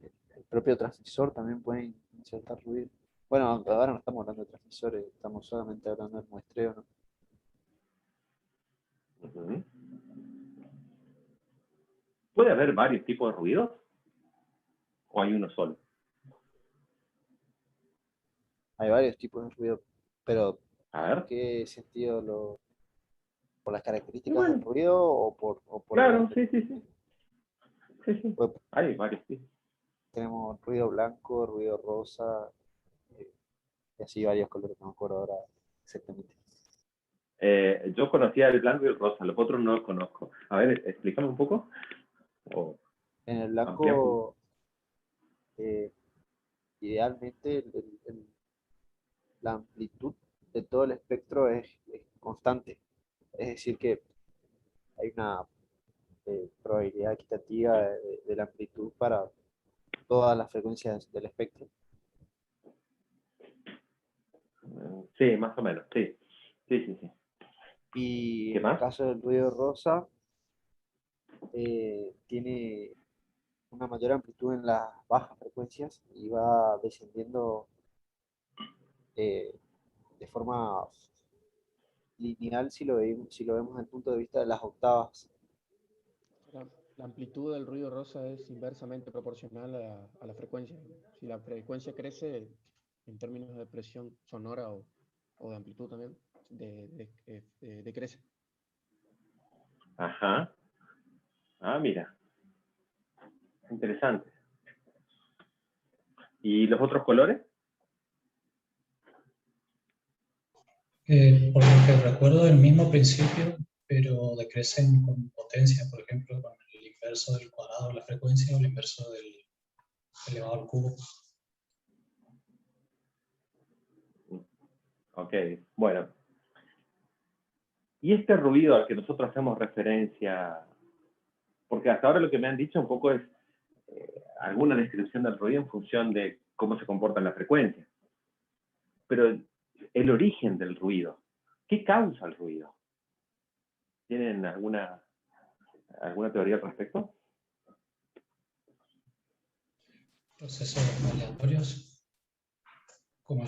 propio transmisor también puede insertar ruido. Bueno, aunque ahora no estamos hablando de transmisores, estamos solamente hablando del muestreo, ¿no? Uh-huh. ¿Puede haber varios tipos de ruidos? ¿O hay uno solo? Hay varios tipos de ruido, pero A ¿en ver. qué sentido por las Y características del bueno, ruido o por la claro, sí, amplitud? sí, sí. Sí, sí. Pues Hay varios, sí. tenemos ruido blanco, ruido rosa, eh, y así varios colores, no me acuerdo ahora exactamente. Yo conocía el blanco y el rosa, los otros no los conozco. A ver, explícame un poco. O En el amplía un poco. blanco, eh, idealmente, la amplitud de todo el espectro es constante. Es decir, que hay una probabilidad equitativa de la amplitud para todas las frecuencias del espectro. Sí, más o menos, sí. Sí, sí, sí. Y ¿Qué en el más? caso del ruido rosa, tiene una mayor amplitud en las bajas frecuencias y va descendiendo eh, de forma lineal si lo vemos desde el punto de vista de las octavas. La, la amplitud del ruido rosa es inversamente proporcional a la frecuencia. Si la frecuencia crece en términos de presión sonora o de amplitud también, decrece. Ajá. Ah, mira. Interesante. ¿Y los otros colores? Por lo que recuerdo, el mismo principio, pero decrecen con potencia, por ejemplo, con el inverso del cuadrado de la frecuencia o el inverso del elevado al cubo. Ok, bueno. Y este ruido al que nosotros hacemos referencia, porque hasta ahora lo que me han dicho un poco es alguna descripción del ruido en función de cómo se comporta en la frecuencia. Pero el origen del ruido, ¿qué causa el ruido? ¿Tienen alguna teoría al respecto? Procesos aleatorios, como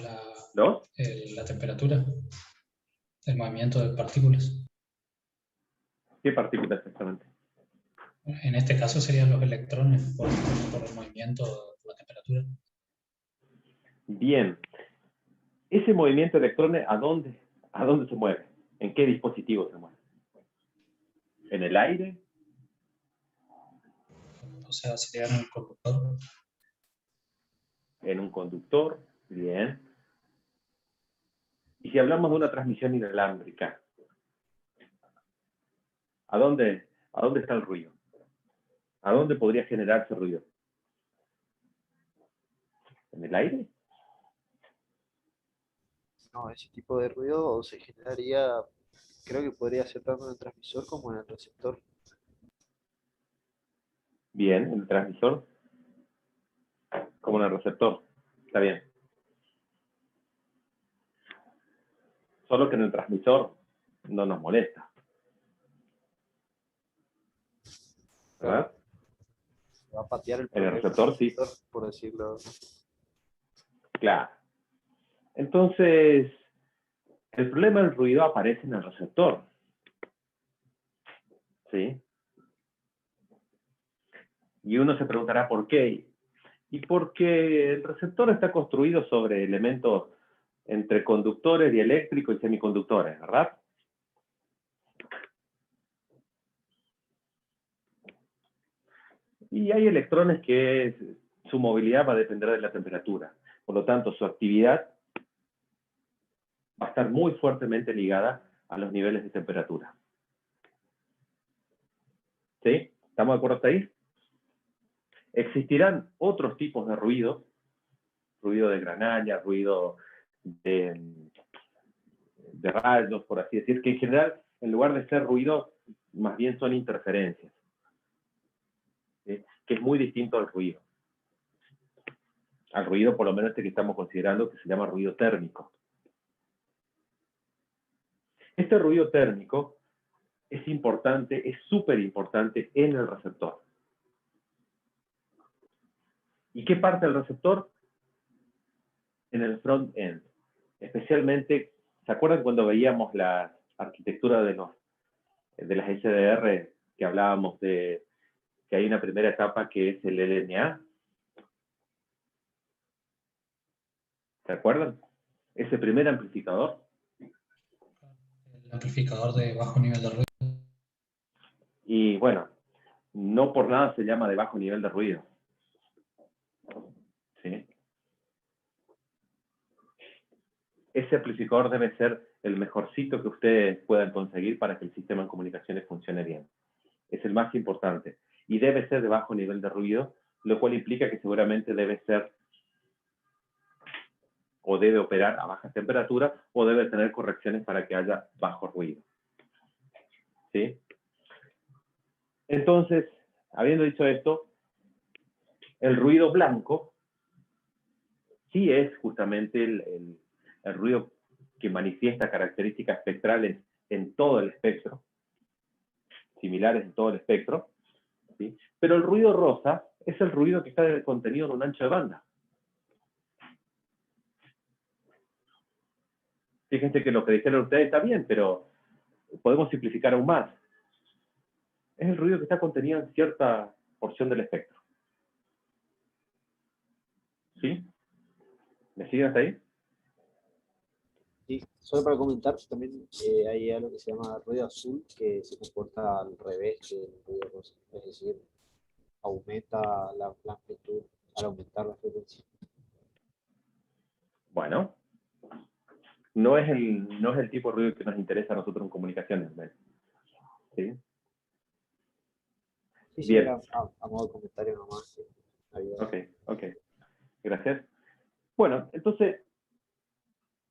¿No? la temperatura, el movimiento de partículas. ¿Qué partículas exactamente? En este caso serían los electrones por el movimiento, por la temperatura. Bien. Ese movimiento de electrones, ¿a dónde se mueve? ¿En qué dispositivo se mueve? ¿En el aire? O sea, serían el conductor. ¿En un conductor? Bien. Y si hablamos de una transmisión inalámbrica, ¿a dónde está el ruido? ¿A dónde podría generarse ruido? ¿En el aire? No, ese tipo de ruido se generaría, creo que podría ser tanto en el transmisor como en el receptor. Bien, en el transmisor, como en el receptor. Está bien. Solo que en el transmisor no nos molesta. ¿Verdad? Se va a patear el En el problema del receptor sí. receptor, por decirlo. Claro. Entonces, el problema del ruido aparece en el receptor. ¿Sí? Y uno se preguntará por qué. Y porque el receptor está construido sobre elementos entre conductores, dieléctricos y semiconductores, ¿verdad? Y hay electrones que su movilidad va a depender de la temperatura. Por lo tanto, su actividad va a estar muy fuertemente ligada a los niveles de temperatura. ¿Sí? ¿Estamos de acuerdo hasta ahí? Existirán otros tipos de ruido de granaña, ruido de rayos, por así decir, que en general, en lugar de ser ruido, más bien son interferencias, ¿sí? Que es muy distinto al ruido. Al ruido, por lo menos este que estamos considerando, que se llama ruido térmico. Este ruido térmico es importante, es súper importante en el receptor. ¿Y qué parte del receptor? En el front-end. Especialmente, ¿se acuerdan cuando veíamos la arquitectura de las SDR, que hablábamos de que hay una primera etapa que es el LNA? ¿Se acuerdan? Ese primer amplificador. El amplificador de bajo nivel de ruido. Y bueno, no por nada se llama de bajo nivel de ruido. ¿Sí? Ese amplificador debe ser el mejorcito que ustedes puedan conseguir para que el sistema de comunicaciones funcione bien. Es el más importante. Y debe ser de bajo nivel de ruido, lo cual implica que seguramente debe ser o debe operar a bajas temperaturas o debe tener correcciones para que haya bajo ruido. ¿Sí? Entonces, habiendo dicho esto, el ruido blanco sí es justamente el ruido que manifiesta características espectrales en todo el espectro, similares en todo el espectro, ¿sí? Pero el ruido rosa es el ruido que está contenido en un ancho de banda. Fíjense que lo que dijeron ustedes está bien, pero podemos simplificar aún más. Es el ruido que está contenido en cierta porción del espectro. ¿Sí? ¿Me siguen hasta ahí? Sí, solo para comentar, también hay algo que se llama ruido azul, que se comporta al revés del ruido rosa. Es decir, aumenta la amplitud al aumentar la frecuencia. Bueno, no es el tipo de ruido que nos interesa a nosotros en comunicaciones, ¿ves? ¿Sí? Sí, Bien. era a modo de comentario nomás. Ok. Gracias. Bueno, entonces,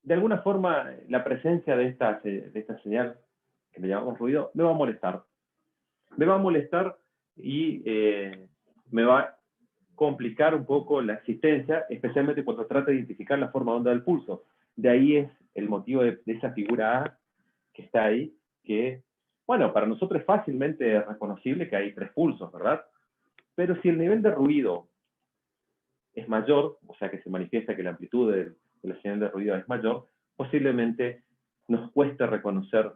de alguna forma, la presencia de esta señal, que le llamamos ruido, me va a molestar. Me va a molestar y me va a complicar un poco la existencia, especialmente cuando trata de identificar la forma de onda del pulso. De ahí es el motivo de esa figura A que está ahí, que, bueno, para nosotros es fácilmente reconocible que hay 3 pulsos, ¿verdad? Pero si el nivel de ruido es mayor, o sea que se manifiesta que la amplitud de la señal de ruido es mayor, posiblemente nos cueste reconocer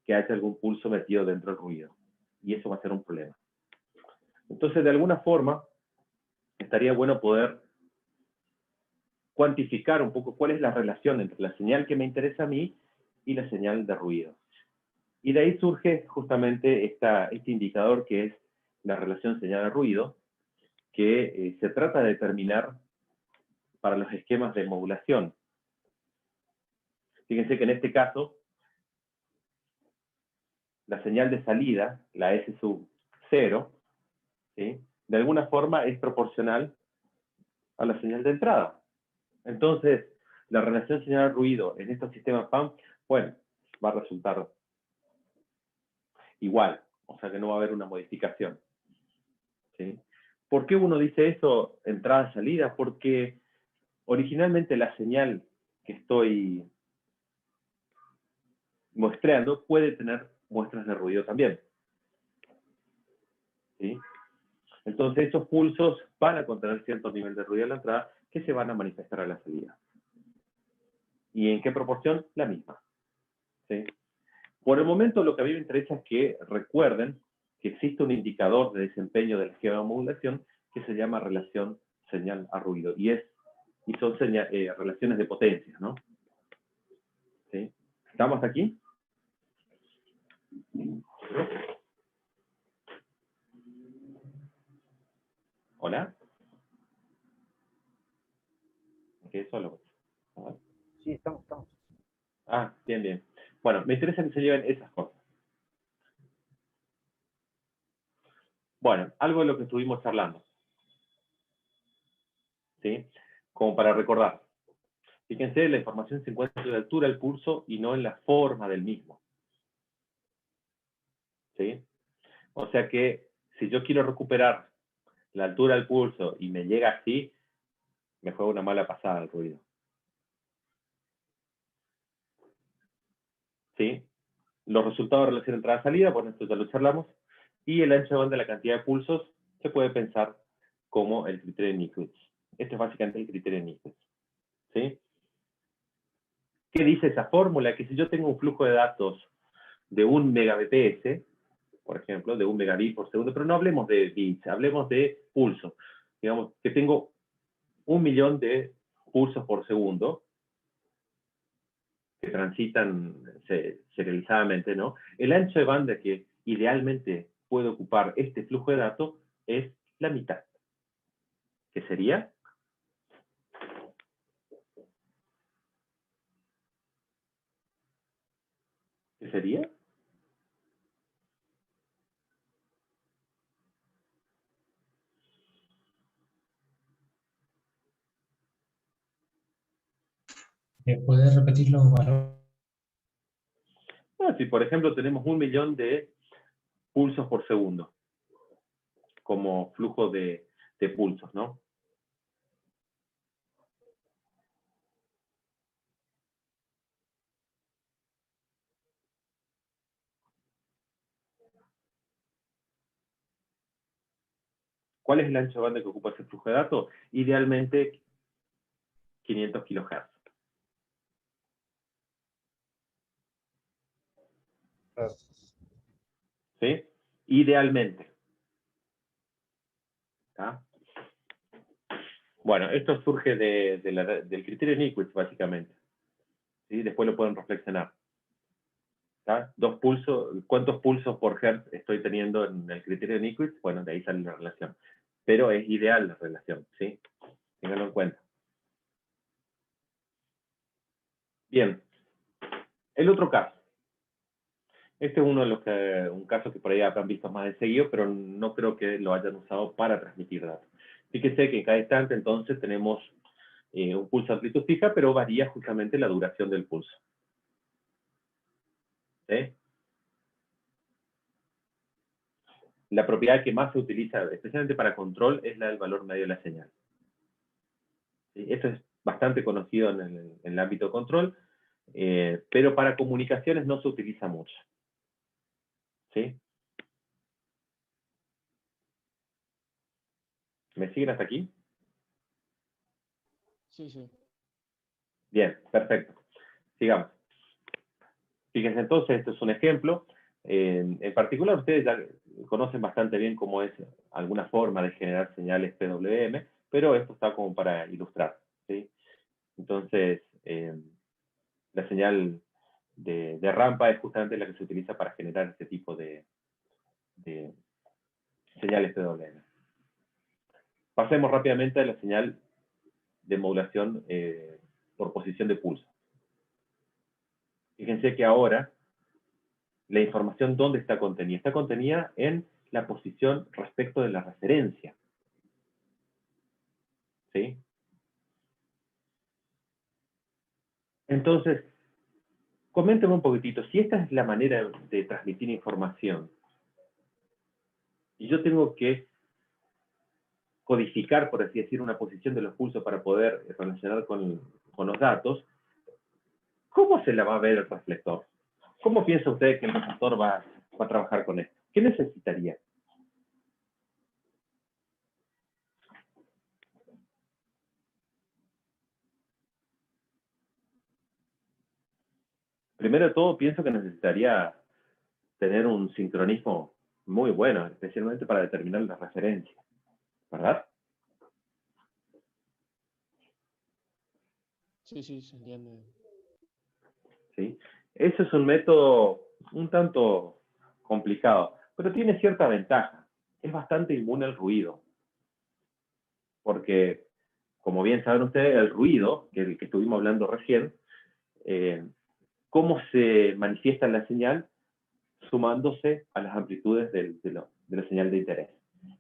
que haya algún pulso metido dentro del ruido. Y eso va a ser un problema. Entonces, de alguna forma, estaría bueno poder cuantificar un poco cuál es la relación entre la señal que me interesa a mí y la señal de ruido. Y de ahí surge justamente este indicador que es la relación señal de ruido, que se trata de determinar para los esquemas de modulación. Fíjense que en este caso, la señal de salida, la S sub 0, ¿sí?, de alguna forma es proporcional a la señal de entrada. Entonces, la relación señal-ruido en estos sistemas PAM, bueno, va a resultar igual, o sea que no va a haber una modificación. ¿Sí? ¿Por qué uno dice eso, entrada-salida? Porque originalmente la señal que estoy muestreando puede tener muestras de ruido también. ¿Sí? Entonces, estos pulsos van a contener cierto nivel de ruido a la entrada que se van a manifestar a la salida. ¿Y en qué proporción? La misma. ¿Sí? Por el momento, lo que a mí me interesa es que recuerden que existe un indicador de desempeño del esquema de modulación que se llama relación señal a ruido. Y son relaciones de potencia, ¿no? ¿Sí? ¿Estamos aquí? ¿Hola? ¿Qué solo? Sí, estamos. Ah, bien, bien. Bueno, me interesa que se lleven esas cosas. Bueno, algo de lo que estuvimos charlando. ¿Sí? Como para recordar. Fíjense, la información se encuentra en la altura del pulso y no en la forma del mismo. ¿Sí? O sea que si yo quiero recuperar la altura del pulso y me llega así, me juega una mala pasada el ruido. ¿Sí? Los resultados de relación entrada-salida, bueno, esto ya lo charlamos. Y el ancho de banda de la cantidad de pulsos se puede pensar como el criterio de Nyquist. Este es básicamente el criterio de Nyquist. ¿Sí? ¿Qué dice esa fórmula? Que si yo tengo un flujo de datos de 1 megabps, por ejemplo, de 1 megabit por segundo, pero no hablemos de bits, hablemos de pulsos. Digamos que tengo 1.000.000 de pulsos por segundo que transitan serializadamente, ¿no? El ancho de banda que idealmente puede ocupar este flujo de datos es la mitad. ¿Qué sería? ¿Qué sería? ¿Puedes repetir los valores? Bueno, si por ejemplo tenemos 1.000.000 de pulsos por segundo como flujo de pulsos, ¿no? ¿Cuál es el ancho de banda que ocupa ese flujo de datos? Idealmente 500 kHz. ¿Sí? Idealmente. ¿Tá? Bueno, esto surge del criterio de Nyquist, básicamente. ¿Sí? Después lo pueden reflexionar. ¿Tá? ¿Cuántos pulsos por hertz estoy teniendo en el criterio de Nyquist? Bueno, de ahí sale la relación. Pero es ideal la relación, ¿sí? Ténganlo en cuenta. Bien. El otro caso. Este es uno de un caso que por ahí habrán visto más de seguido, pero no creo que lo hayan usado para transmitir datos. Fíjense que en cada instante entonces tenemos un pulso de amplitud fija, pero varía justamente la duración del pulso. ¿Sí? La propiedad que más se utiliza, especialmente para control, es la del valor medio de la señal. ¿Sí? Esto es bastante conocido en el ámbito de control, pero para comunicaciones no se utiliza mucho. ¿Sí? ¿Me siguen hasta aquí? Sí, sí. Bien, perfecto. Sigamos. Fíjense entonces, esto es un ejemplo. En particular, ustedes ya conocen bastante bien cómo es alguna forma de generar señales PWM, pero esto está como para ilustrar. ¿Sí? Entonces, la señal de rampa es justamente la que se utiliza para generar este tipo de señales PWM. Pasemos rápidamente a la señal de modulación por posición de pulso. Fíjense que ahora la información, ¿dónde está contenida? Está contenida en la posición respecto de la referencia. ¿Sí? Entonces, coménteme un poquitito, si esta es la manera de transmitir información, y yo tengo que codificar, por así decir, una posición de los pulsos para poder relacionar con los datos, ¿cómo se la va a ver el reflector? ¿Cómo piensa usted que el reflector va a trabajar con esto? ¿Qué necesitaría? Primero de todo, pienso que necesitaría tener un sincronismo muy bueno, especialmente para determinar la referencia, ¿verdad? Sí, sí, se entiende. ¿Sí? Ese es un método un tanto complicado, pero tiene cierta ventaja. Es bastante inmune al ruido, porque, como bien saben ustedes, el ruido, que el que estuvimos hablando recién, cómo se manifiesta en la señal sumándose a las amplitudes de la señal de interés.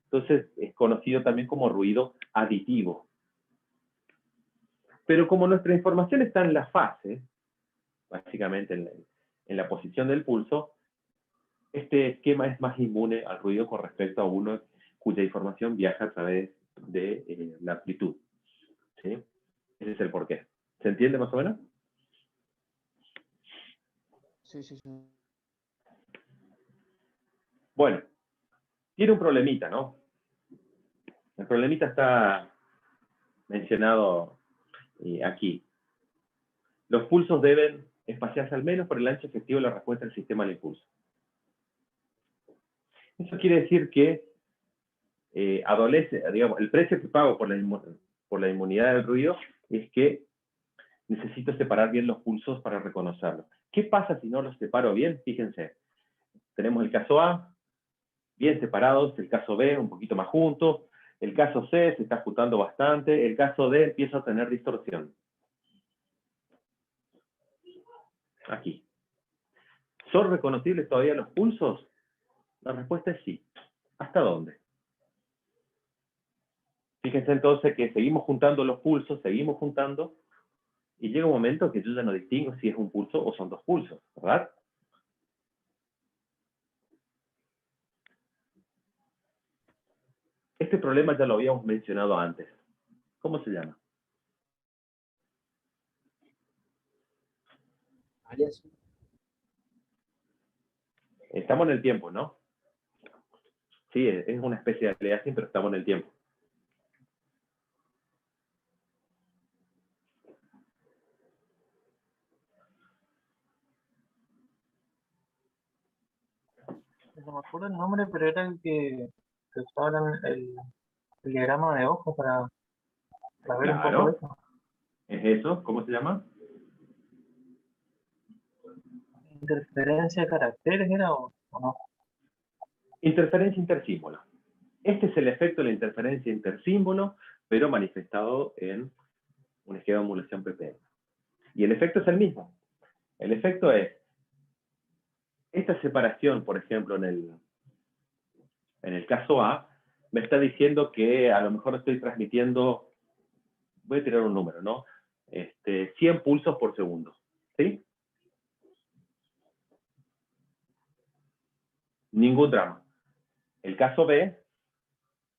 Entonces, es conocido también como ruido aditivo. Pero como nuestra información está en la fase, básicamente en la posición del pulso, este esquema es más inmune al ruido con respecto a uno cuya información viaja a través de la amplitud. ¿Sí? Ese es el porqué. ¿Se entiende más o menos? Sí, sí, sí. Bueno, tiene un problemita, ¿no? El problemita está mencionado aquí. Los pulsos deben espaciarse al menos por el ancho efectivo de la respuesta del sistema al impulso. Eso quiere decir que adolece, digamos, el precio que pago por la inmunidad del ruido es que necesito separar bien los pulsos para reconocerlos. ¿Qué pasa si no los separo bien? Fíjense, tenemos el caso A, bien separados, el caso B un poquito más juntos, el caso C se está juntando bastante, el caso D empieza a tener distorsión. Aquí. ¿Son reconocibles todavía los pulsos? La respuesta es sí. ¿Hasta dónde? Fíjense entonces que seguimos juntando los pulsos, seguimos juntando, y llega un momento que yo ya no distingo si es un pulso o son dos pulsos, ¿verdad? Este problema ya lo habíamos mencionado antes. ¿Cómo se llama? Alias. Estamos en el tiempo, ¿no? Sí, es una especie de aliasing, pero estamos en el tiempo. No me acuerdo el nombre, pero era el que usaban el diagrama de ojos para ver un poco Claro, eso. es eso. ¿Cómo se llama? Interferencia de caracteres era o no. Interferencia intersímbolo. Este es el efecto de la interferencia intersímbolo, pero manifestado en un esquema de modulación ppm. Y el efecto es el mismo. El efecto es esta separación, por ejemplo, en el caso A, me está diciendo que a lo mejor estoy transmitiendo, voy a tirar un número, ¿no? 100 pulsos por segundo, ¿sí? Ningún drama. El caso B,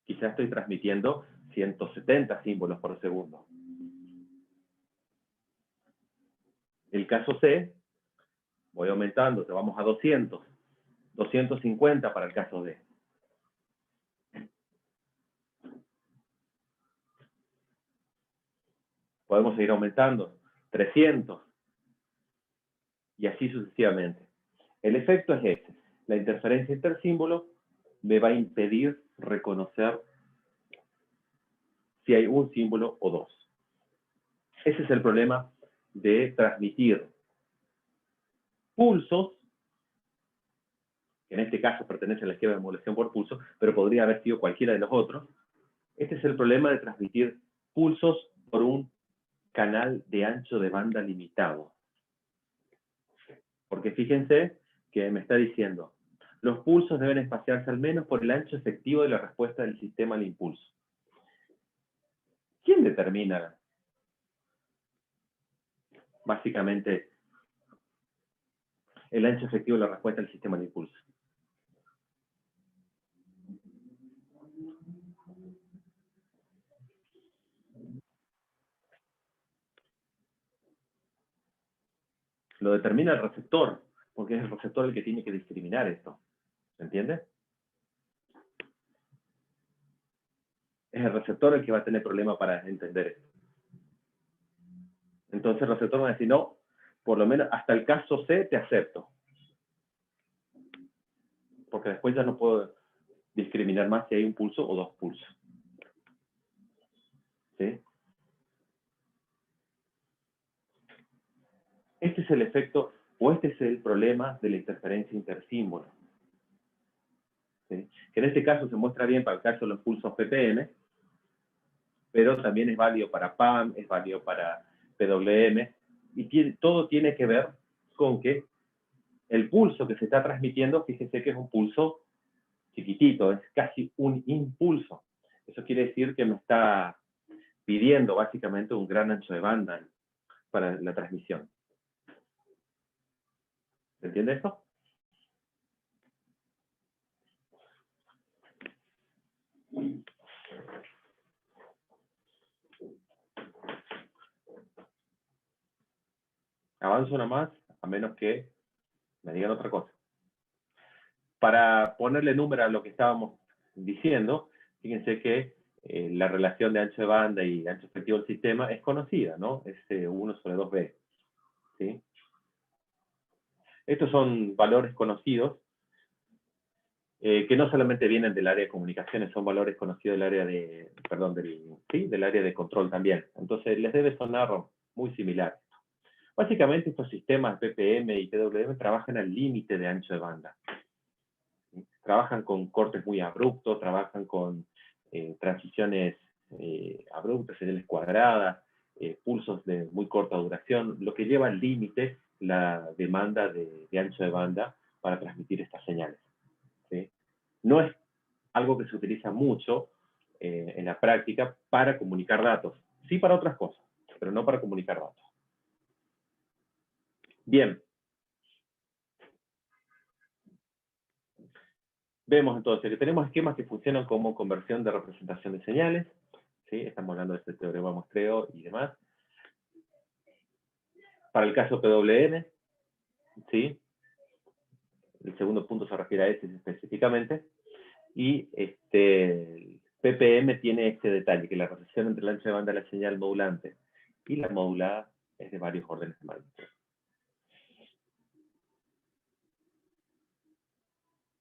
quizás estoy transmitiendo 170 símbolos por segundo. El caso C, voy aumentando, te vamos a 200, 250 para el caso D. Podemos seguir aumentando, 300, y así sucesivamente. El efecto es ese. La interferencia intersímbolo me va a impedir reconocer si hay un símbolo o dos. Ese es el problema de transmitir pulsos, que en este caso pertenece al esquema de modulación por pulso, pero podría haber sido cualquiera de los otros. Este es el problema de transmitir pulsos por un canal de ancho de banda limitado. Porque fíjense que me está diciendo, los pulsos deben espaciarse al menos por el ancho efectivo de la respuesta del sistema al impulso. ¿Quién determina básicamente el ancho efectivo de la respuesta del sistema al impulso? Lo determina el receptor, porque es el receptor el que tiene que discriminar esto. ¿Se entiende? Es el receptor el que va a tener problema para entender esto. Entonces el receptor va a decir, no, por lo menos hasta el caso C te acepto. porque después ya no puedo discriminar más si hay un pulso o dos pulsos. ¿Sí? Este es el efecto, o este es el problema de la interferencia intersímbolo. ¿Sí? Que en este caso se muestra bien para el caso de los pulsos ppm, pero también es válido para PAM, es válido para PWM, y todo tiene que ver con que el pulso que se está transmitiendo, fíjense que es un pulso chiquitito, es casi un impulso. Eso quiere decir que me está pidiendo básicamente un gran ancho de banda para la transmisión. ¿Se entiende esto? Avanzo una más, a menos que me digan otra cosa. Para ponerle número a lo que estábamos diciendo, fíjense que la relación de ancho de banda y ancho efectivo del sistema es conocida, ¿no? Es 1/2b. ¿Sí? Estos son valores conocidos que no solamente vienen del área de comunicaciones, son valores conocidos del área de, perdón, del área de control también. Entonces les debe sonar muy similar. Básicamente estos sistemas PPM y PWM trabajan al límite de ancho de banda. Trabajan con cortes muy abruptos, trabajan con transiciones abruptas, señales cuadradas, pulsos de muy corta duración, lo que lleva al límite la demanda de ancho de banda para transmitir estas señales. ¿Sí? No es algo que se utiliza mucho en la práctica para comunicar datos. Sí para otras cosas, pero no para comunicar datos. Bien. Vemos entonces que tenemos esquemas que funcionan como conversión de representación de señales. ¿Sí? Estamos hablando de este teorema de muestreo y demás. Para el caso PWM, ¿sí? El segundo punto se refiere a este específicamente. Y el PPM tiene este detalle, que la relación entre el ancho de banda de la señal modulante y la modulada es de varios órdenes de magnitud.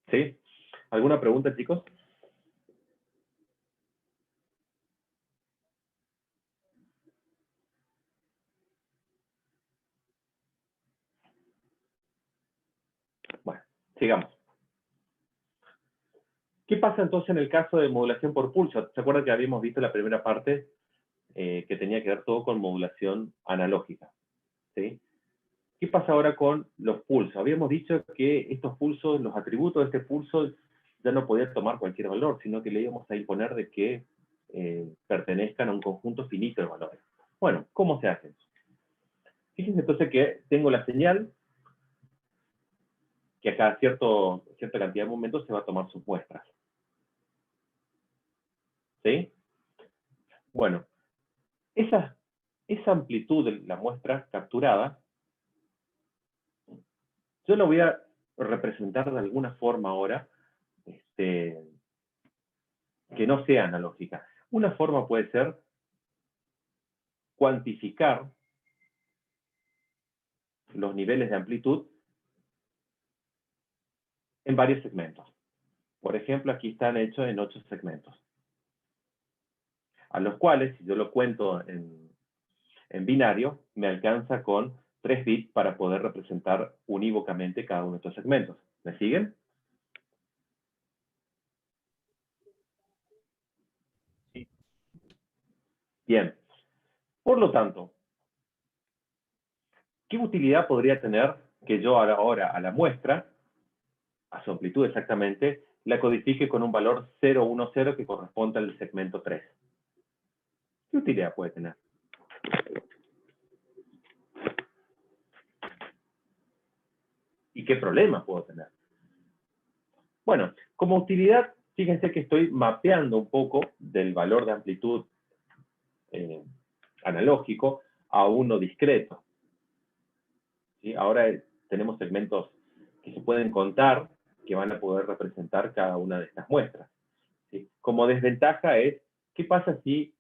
¿Sí? ¿Alguna pregunta, chicos? Bueno, sigamos. ¿Qué pasa entonces en el caso de modulación por pulso? ¿Se acuerdan que habíamos visto la primera parte que tenía que ver todo con modulación analógica? ¿Sí? ¿Qué pasa ahora con los pulsos? Habíamos dicho que estos pulsos, los atributos de este pulso, ya no podían tomar cualquier valor, sino que le íbamos a imponer de que pertenezcan a un conjunto finito de valores. Bueno, ¿cómo se hace eso? Fíjense entonces que tengo la señal, que a cada cierta cantidad de momentos se va a tomar sus muestras. ¿Sí? Bueno, esa amplitud de la muestra capturada, yo lo voy a representar de alguna forma ahora, que no sea analógica. Una forma puede ser cuantificar los niveles de amplitud en varios segmentos. Por ejemplo, aquí están hechos en 8 segmentos, a los cuales, si yo lo cuento en binario, me alcanza con 3 bits para poder representar unívocamente cada uno de estos segmentos. ¿Me siguen? Sí. Bien. Por lo tanto, ¿qué utilidad podría tener que yo ahora a la muestra, a su amplitud exactamente, la codifique con un valor 010 que corresponde al segmento 3? ¿Qué utilidad puede tener? ¿Y qué problemas puedo tener? Bueno, como utilidad, fíjense que estoy mapeando un poco del valor de amplitud analógico a uno discreto. ¿Sí? Ahora tenemos segmentos que se pueden contar, que van a poder representar cada una de estas muestras. ¿Sí? Como desventaja es, ¿qué pasa si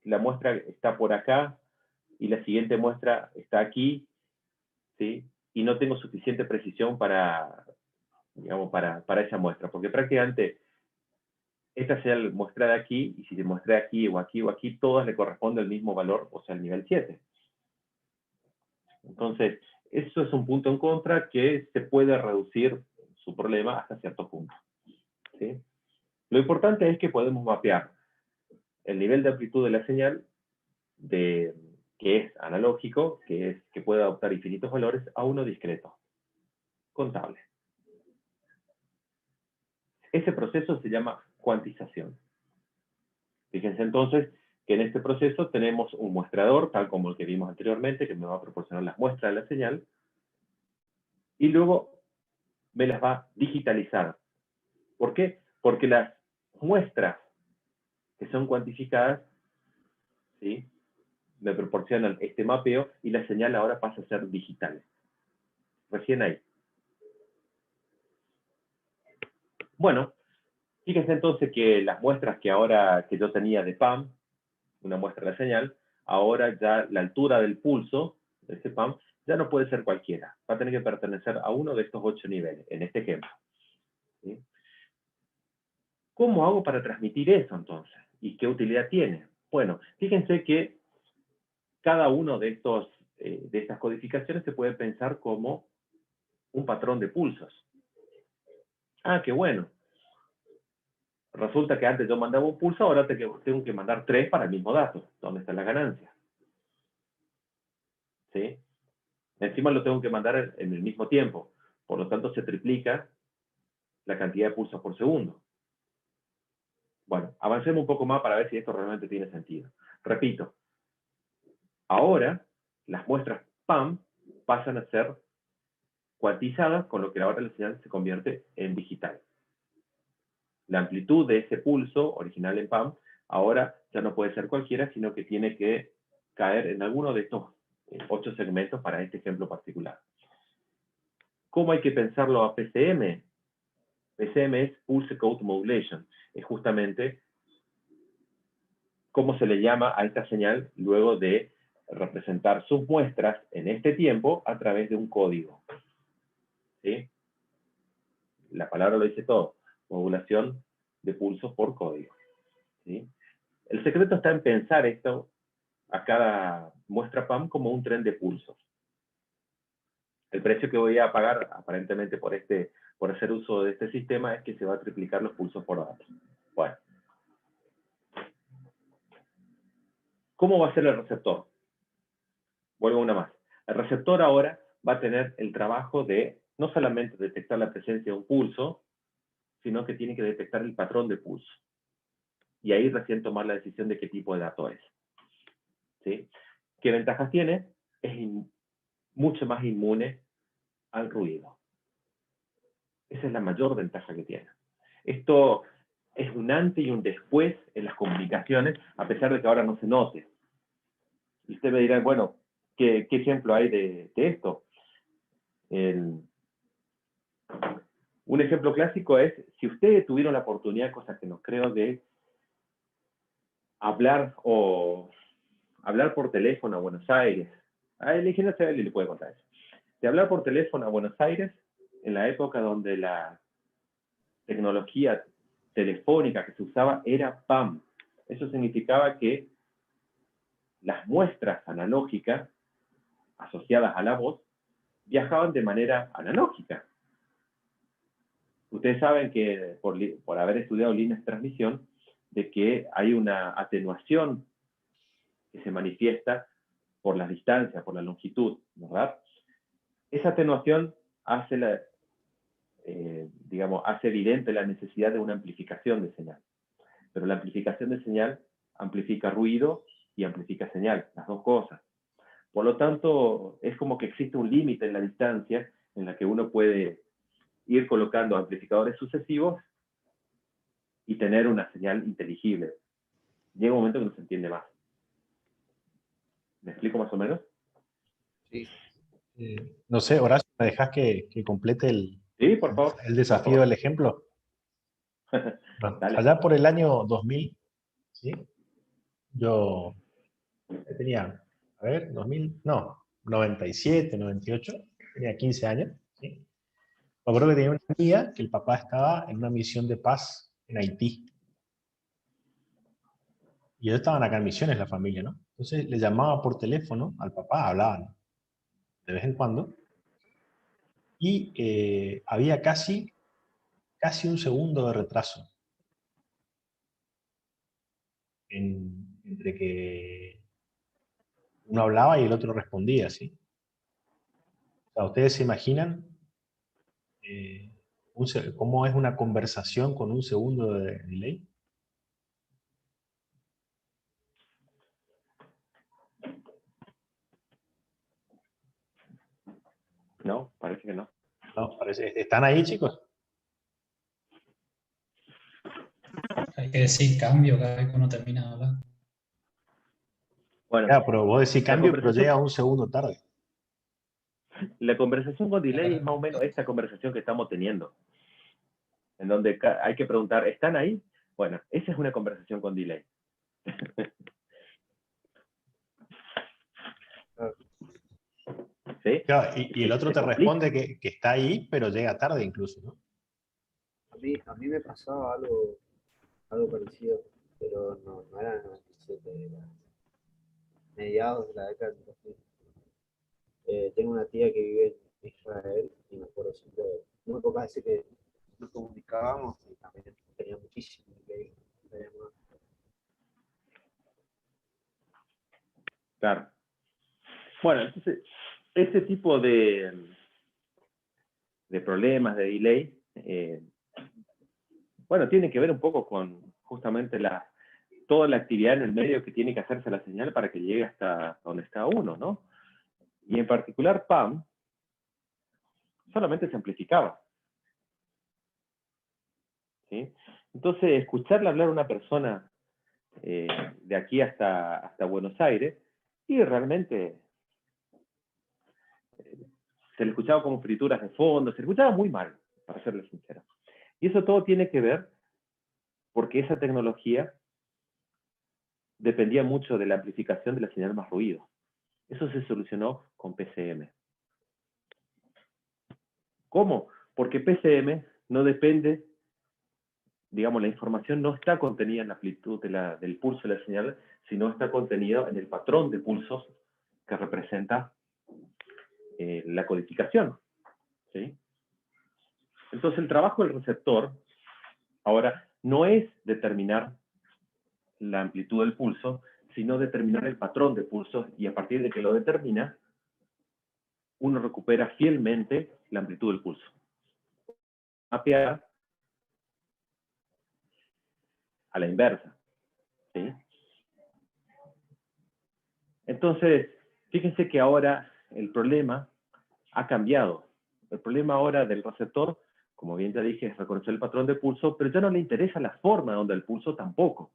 la muestra está por acá y la siguiente muestra está aquí, ¿sí? Y no tengo suficiente precisión para digamos, para esa muestra, porque prácticamente esta señal muestra aquí, y si se muestra aquí o aquí o aquí, todas le corresponde el mismo valor, o sea, el nivel 7. Entonces, eso es un punto en contra que se puede reducir su problema hasta cierto punto, ¿sí? Lo importante es que podemos mapear el nivel de amplitud de la señal, que es analógico, que puede adoptar infinitos valores, a uno discreto, contable. Ese proceso se llama cuantización. Fíjense entonces que en este proceso tenemos un muestrador, tal como el que vimos anteriormente, que me va a proporcionar las muestras de la señal, y luego me las va a digitalizar. ¿Por qué? Porque las muestras que son cuantificadas, ¿sí?, me proporcionan este mapeo y la señal ahora pasa a ser digital. Recién ahí. Bueno, fíjense entonces que las muestras que yo tenía de PAM, una muestra de la señal, ahora ya la altura del pulso de ese PAM ya no puede ser cualquiera. Va a tener que pertenecer a uno de estos 8 niveles, en este ejemplo, ¿sí? ¿Cómo hago para transmitir eso entonces? ¿Y qué utilidad tiene? Bueno, fíjense que cada uno de estas codificaciones se puede pensar como un patrón de pulsos. Ah, qué bueno. Resulta que antes yo mandaba un pulso, ahora tengo que mandar 3 para el mismo dato. ¿Dónde está la ganancia? ¿Sí? Encima lo tengo que mandar en el mismo tiempo. Por lo tanto, se triplica la cantidad de pulsos por segundo. Bueno, avancemos un poco más para ver si esto realmente tiene sentido. Repito, ahora las muestras PAM pasan a ser cuantizadas, con lo que ahora la señal se convierte en digital. La amplitud de ese pulso original en PAM ahora ya no puede ser cualquiera, sino que tiene que caer en alguno de estos 8 segmentos para este ejemplo particular. ¿Cómo hay que pensarlo a PCM? PCM es Pulse Code Modulation. Es justamente cómo se le llama a esta señal luego de representar sus muestras en este tiempo a través de un código. ¿Sí? La palabra lo dice todo. Modulación de pulsos por código. ¿Sí? El secreto está en pensar esto a cada muestra PAM como un tren de pulsos. El precio que voy a pagar aparentemente por hacer uso de este sistema es que se va a triplicar los pulsos por dato. Bueno. ¿Cómo va a ser el receptor? Vuelvo una más. El receptor ahora va a tener el trabajo de no solamente detectar la presencia de un pulso, sino que tiene que detectar el patrón de pulso. Y ahí recién tomar la decisión de qué tipo de dato es. ¿Sí? ¿Qué ventajas tiene? Es mucho más inmune al ruido. Esa es la mayor ventaja que tiene. Esto es un antes y un después en las comunicaciones, a pesar de que ahora no se note. Y usted me dirá, bueno, ¿qué ejemplo hay de esto? Un ejemplo clásico es, si ustedes tuvieron la oportunidad, cosa que no creo, de hablar por teléfono a Buenos Aires. El ingeniero Sebeli le puede contar eso. De hablar por teléfono a Buenos Aires, en la época donde la tecnología telefónica que se usaba era PAM. Eso significaba que las muestras analógicas asociadas a la voz viajaban de manera analógica. Ustedes saben que, por haber estudiado líneas de transmisión, de que hay una atenuación que se manifiesta por las distancias, por la longitud, ¿verdad? Esa atenuación hace evidente la necesidad de una amplificación de señal. Pero la amplificación de señal amplifica ruido y amplifica señal, las dos cosas. Por lo tanto, es como que existe un límite en la distancia en la que uno puede ir colocando amplificadores sucesivos y tener una señal inteligible. Llega un momento que no se entiende más. ¿Me explico más o menos? Sí. No sé, Horacio, ¿me dejas que complete Sí, por favor. el desafío del ejemplo? Bueno, allá por el año 2000, ¿sí? Yo tenía, 97, 98, tenía 15 años, ¿sí? Me acuerdo que tenía una amiga que el papá estaba en una misión de paz en Haití. Y ellos estaban acá en misiones, la familia, ¿no? Entonces le llamaba por teléfono al papá, hablaban de vez en cuando, y había casi un segundo de retraso entre que uno hablaba y el otro respondía, ¿sí? O sea, ¿ustedes se imaginan eh, cómo es una conversación con un segundo de delay? No, parece que no. No, ¿están ahí, chicos? Hay que decir cambio cada vez que uno termina de hablar. Bueno, Ya, pero vos decís la cambio, pero conversación, llega un segundo tarde. la conversación con delay es Claro. más o menos esta conversación que estamos teniendo, en donde hay que preguntar, ¿están ahí? Bueno, esa es una conversación con delay. ¿Sí? Claro, y el otro Se te complica. responde que está ahí, pero llega tarde incluso, ¿no? A mí me pasaba algo parecido, pero no era en el 97, era mediados de la década del 2000. Tengo una tía que vive en Israel y me acuerdo siempre, muy pocas veces que nos comunicábamos y también tenía muchísimo que llamar. Claro. Bueno, entonces, este tipo de problemas, de delay, bueno, tiene que ver un poco con justamente toda la actividad en el medio que tiene que hacerse la señal para que llegue hasta donde está uno, ¿no? Y en particular PAM solamente se amplificaba, ¿sí? Entonces, escucharle hablar a una persona de aquí hasta Buenos Aires, y realmente se le escuchaba como frituras de fondo, se le escuchaba muy mal, para serle sincero. Y eso todo tiene que ver porque esa tecnología dependía mucho de la amplificación de la señal más ruido. Eso se solucionó con PCM. ¿Cómo? Porque PCM no depende, digamos, la información no está contenida en la amplitud del pulso de la señal, sino está contenida en el patrón de pulsos que representa la codificación, ¿sí? Entonces el trabajo del receptor ahora no es determinar la amplitud del pulso, sino determinar el patrón de pulsos, y a partir de que lo determina, uno recupera fielmente la amplitud del pulso. Mapear a la inversa, ¿sí? Entonces, fíjense que ahora el problema ha cambiado. El problema ahora del receptor, como bien ya dije, es reconocer el patrón de pulso, pero ya no le interesa la forma donde el pulso tampoco.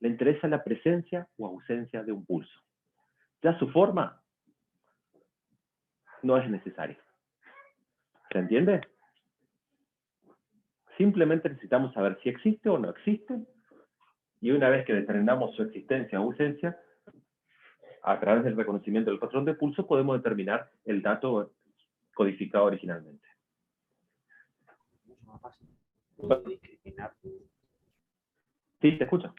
Le interesa la presencia o ausencia de un pulso. Ya su forma no es necesaria. ¿Se entiende? Simplemente necesitamos saber si existe o no existe, y una vez que determinamos su existencia o ausencia, a través del reconocimiento del patrón de pulso podemos determinar el dato codificado originalmente. Mucho más fácil de discriminar. Sí, te escucho.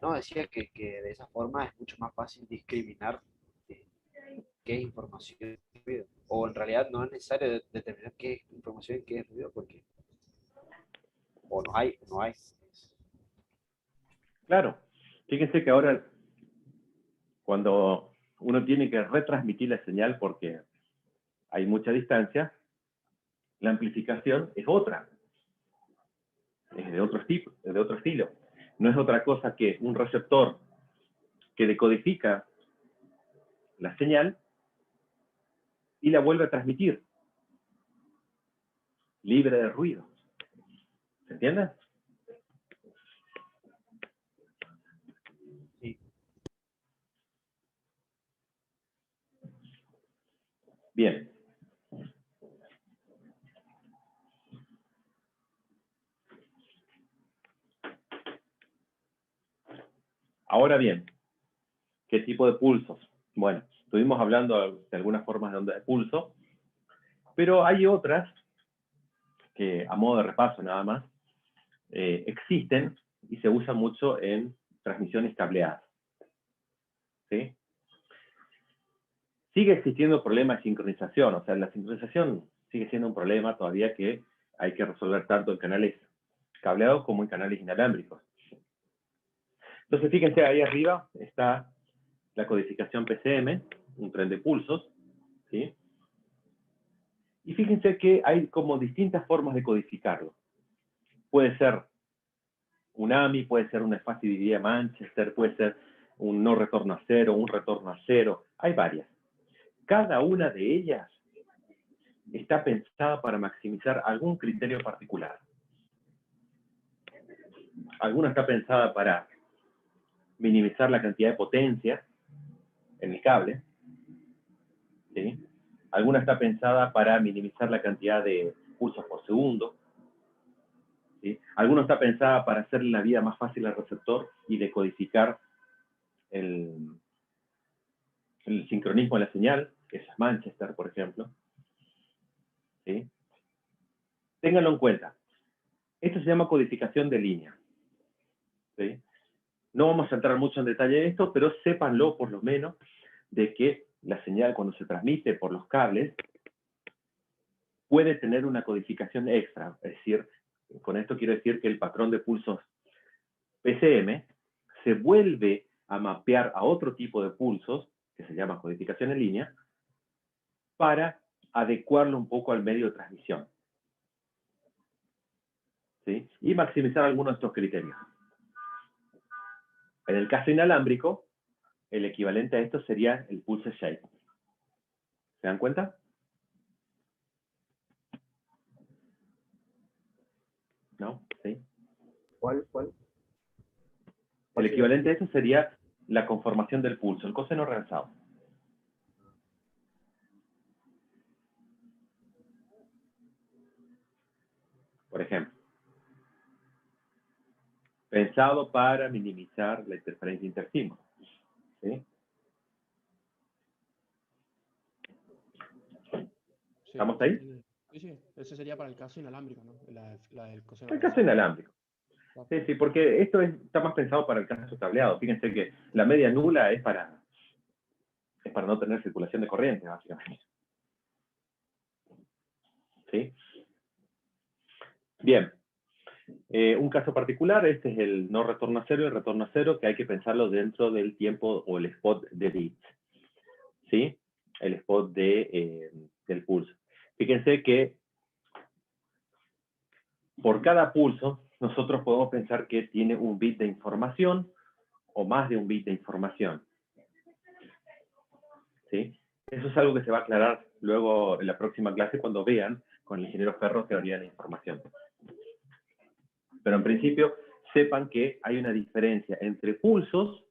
No, decía que de esa forma es mucho más fácil discriminar qué es información y qué es ruido. O en realidad no es necesario determinar qué es información y qué es ruido, porque o no hay, o no hay. Claro. Fíjense que ahora, cuando uno tiene que retransmitir la señal porque hay mucha distancia, la amplificación es otra. Es de otro tipo, es de otro estilo. No es otra cosa que un receptor que decodifica la señal y la vuelve a transmitir, libre de ruido. ¿Se entiende? Sí. Bien. Ahora bien, ¿qué tipo de pulsos? Bueno, estuvimos hablando de algunas formas de onda de pulso, pero hay otras que a modo de repaso nada más, existen y se usan mucho en transmisiones cableadas. ¿Sí? Sigue existiendo problema de sincronización, o sea, la sincronización sigue siendo un problema todavía que hay que resolver tanto en canales cableados como en canales inalámbricos. Entonces, fíjense, ahí arriba está la codificación PCM, un tren de pulsos, ¿sí? Y fíjense que hay como distintas formas de codificarlo. Puede ser un AMI, puede ser una fase dividida Manchester, puede ser un no retorno a cero, un retorno a cero. Hay varias. Cada una de ellas está pensada para maximizar algún criterio particular. Alguna está pensada para minimizar la cantidad de potencia en el cable, ¿sí? Alguna está pensada para minimizar la cantidad de pulsos por segundo, ¿sí? Alguna está pensada para hacerle la vida más fácil al receptor y decodificar el sincronismo de la señal, que es Manchester, por ejemplo, ¿sí? Ténganlo en cuenta. Esto se llama codificación de línea, ¿sí? No vamos a entrar mucho en detalle en esto, pero sépanlo por lo menos de que la señal cuando se transmite por los cables puede tener una codificación extra. Es decir, con esto quiero decir que el patrón de pulsos PCM se vuelve a mapear a otro tipo de pulsos, que se llama codificación en línea, para adecuarlo un poco al medio de transmisión, ¿sí? Y maximizar algunos de estos criterios. En el caso inalámbrico, el equivalente a esto sería el pulse shape. ¿Se dan cuenta? ¿No? ¿Sí? ¿Cuál? El equivalente a eso sería la conformación del pulso, el coseno realizado. Por ejemplo, pensado para minimizar la interferencia intersímbolo, ¿sí? ¿Estamos ahí? Sí, ese sería para el caso inalámbrico, ¿no? La del coseno El caso realizado. inalámbrico. Sí, porque esto está más pensado para el caso cableado. Fíjense que la media nula es para no tener circulación de corriente, básicamente. ¿Sí? Bien. Un caso particular, este es el no retorno a cero y el retorno a cero, que hay que pensarlo dentro del tiempo o el spot de bits. ¿Sí? El spot del pulso. Fíjense que por cada pulso, nosotros podemos pensar que tiene un bit de información o más de un bit de información. ¿Sí? Eso es algo que se va a aclarar luego en la próxima clase cuando vean con el ingeniero Ferro teoría de la información. Pero en principio, sepan que hay una diferencia entre pulsos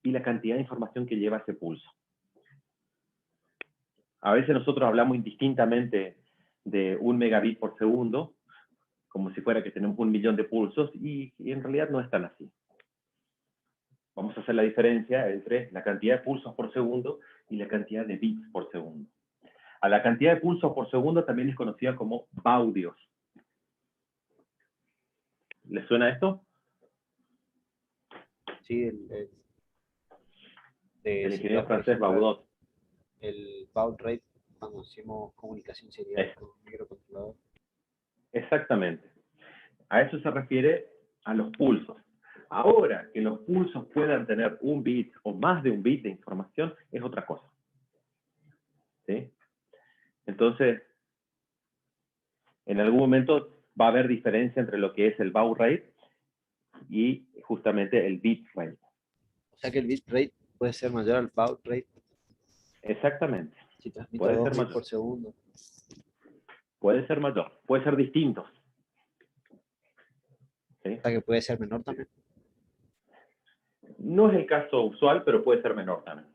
y la cantidad de información que lleva ese pulso. A veces nosotros hablamos indistintamente de 1 megabit por segundo, como si fuera que tenemos 1 millón de pulsos, y en realidad no es tan así. Vamos a hacer la diferencia entre la cantidad de pulsos por segundo y la cantidad de bits por segundo. A la cantidad de pulsos por segundo también es conocida como baudios. ¿Les suena esto? Sí, El ingeniero francés Baudot. El baud rate cuando hacemos comunicación serial con un microcontrolador. Exactamente. A eso se refiere a los pulsos. Ahora, que los pulsos puedan tener un bit o más de un bit de información es otra cosa. ¿Sí? Entonces, en algún momento va a haber diferencia entre lo que es el baud rate y justamente el bit rate. O sea que el bit rate puede ser mayor al baud rate. Exactamente. Si transmito Puede 2 ser bits mayor. por segundo. Puede ser mayor. Puede ser distinto. ¿Sí? O sea que puede ser menor también. No es el caso usual, pero puede ser menor también.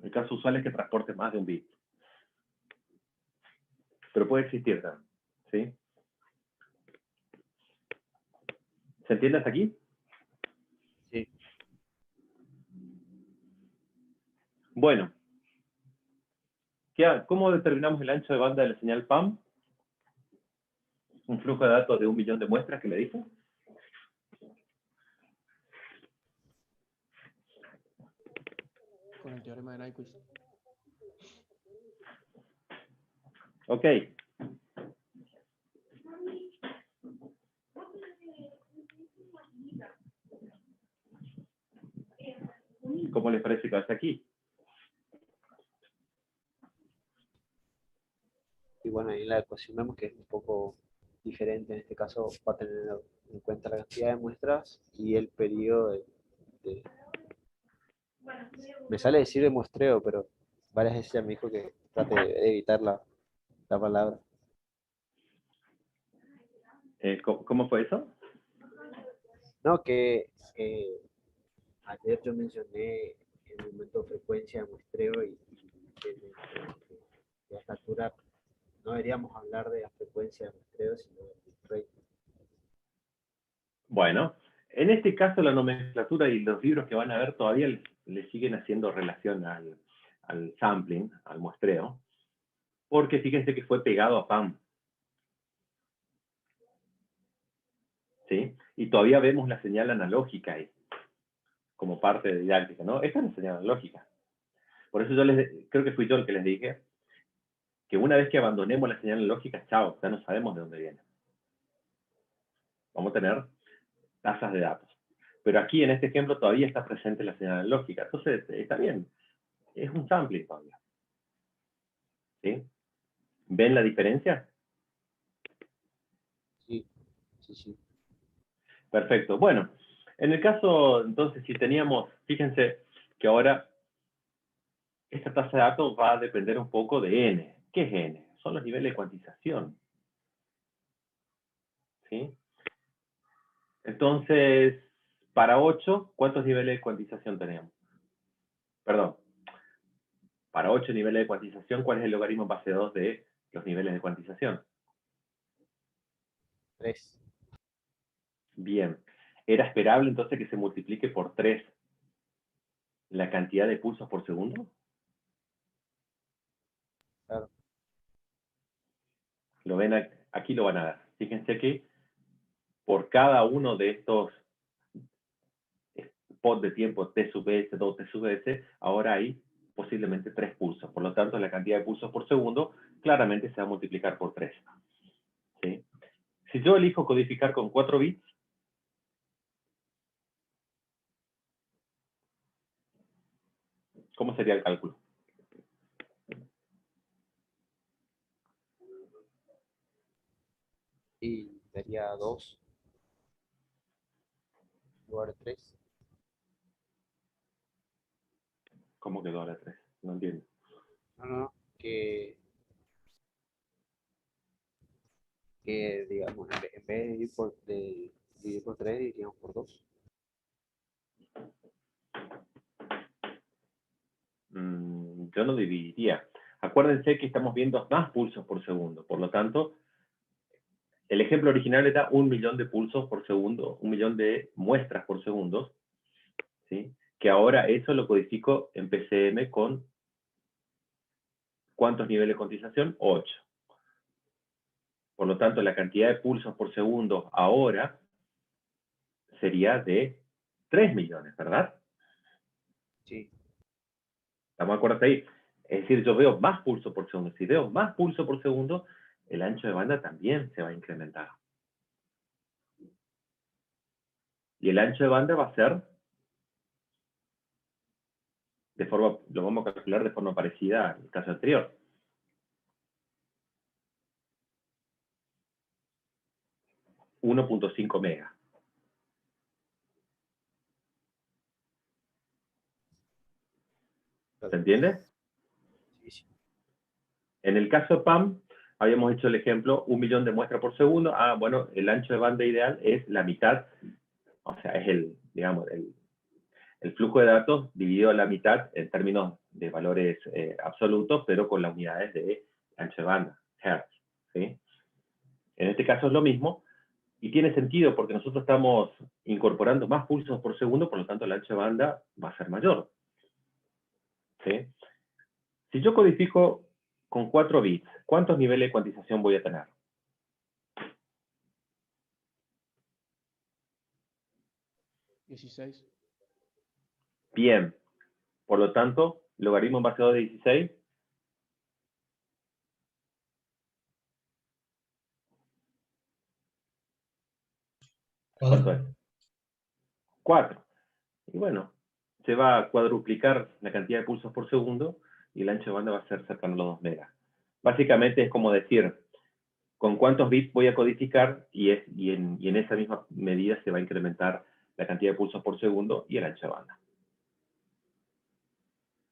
El caso usual es que transporte más de un bit. Pero puede existir también. ¿Sí? ¿Se entiende hasta aquí? Sí. Bueno. ¿Cómo determinamos el ancho de banda de la señal PAM? Un flujo de datos de 1 millón de muestras que me dijo. Con el teorema de Nyquist. Ok. ¿Cómo les parece que hace aquí? Y bueno, ahí la ecuación vemos que es un poco diferente. En este caso va a tener en cuenta la cantidad de muestras y el periodo de- Me sale decir de muestreo, pero varias veces ya me dijo que trate de evitar la palabra. ¿Cómo fue eso? No, que ayer yo mencioné el momento de frecuencia de muestreo y que a esta altura no deberíamos hablar de la frecuencia de muestreo, sino del bitrate. Bueno, en este caso la nomenclatura y los libros que van a ver todavía le siguen haciendo relación al sampling, al muestreo, porque fíjense que fue pegado a PAM. ¿Sí? Y todavía vemos la señal analógica ahí, como parte de didáctica, ¿no? Esta es la señal analógica. Por eso creo que fui yo el que les dije que una vez que abandonemos la señal analógica, chao, ya no sabemos de dónde viene. Vamos a tener tasas de datos. Pero aquí en este ejemplo todavía está presente la señal analógica. Entonces, está bien. Es un sampling todavía. ¿Sí? ¿Ven la diferencia? Sí, sí, sí. Perfecto. Bueno, en el caso, entonces, si teníamos, fíjense que ahora esta tasa de datos va a depender un poco de n. ¿Qué es n? Son los niveles de cuantización. ¿Sí? Entonces, para 8, ¿cuántos niveles de cuantización tenemos? Perdón. Para 8 niveles de cuantización, ¿cuál es el logaritmo base 2 de los niveles de cuantización? 3. Bien. ¿Era esperable entonces que se multiplique por 3 la cantidad de pulsos por segundo? Claro. Lo ven aquí, lo van a ver. Fíjense que por cada uno de estos pods de tiempo T sub S, 2 T sub S, ahora hay posiblemente 3 pulsos. Por lo tanto, la cantidad de pulsos por segundo claramente se va a multiplicar por 3. ¿Sí? Si yo elijo codificar con 4 bits, ¿cómo sería el cálculo? Y daría 2 en lugar de 3. ¿Cómo quedó ahora 3? No entiendo. No, que digamos, en vez de dividir por 3, dividiríamos por 2. Yo no dividiría. Acuérdense que estamos viendo más pulsos por segundo. Por lo tanto, el ejemplo original era 1 millón de pulsos por segundo, 1 millón de muestras por segundo, ¿sí? Que ahora eso lo codifico en PCM con ¿cuántos niveles de cuantización? 8. Por lo tanto, la cantidad de pulsos por segundo ahora sería de 3 millones, ¿verdad? Sí, ¿Estamos de acuerdo ahí? Es decir, yo veo más pulso por segundo. Si veo más pulso por segundo, el ancho de banda también se va a incrementar. Y el ancho de banda va a ser lo vamos a calcular de forma parecida al caso anterior. $1.5 mega. ¿Se entiende? sí, sí. En el caso de PAM, habíamos hecho el ejemplo, 1 millón de muestras por segundo. Bueno, el ancho de banda ideal es la mitad, o sea, es digamos, el flujo de datos dividido a la mitad en términos de valores absolutos, pero con las unidades de ancho de banda, hertz. ¿Sí? En este caso es lo mismo, y tiene sentido porque nosotros estamos incorporando más pulsos por segundo, por lo tanto el ancho de banda va a ser mayor. ¿Sí? Si yo codifico con 4 bits, ¿cuántos niveles de cuantización voy a tener? ¿16? Bien. Por lo tanto, logaritmo en base a 2 de 16. ¿Cuánto es? 4. Y bueno, se va a cuadruplicar la cantidad de pulsos por segundo y el ancho de banda va a ser cercano a los 2 megas. Básicamente es como decir, con cuántos bits voy a codificar y en esa misma medida se va a incrementar la cantidad de pulsos por segundo y el ancho de banda.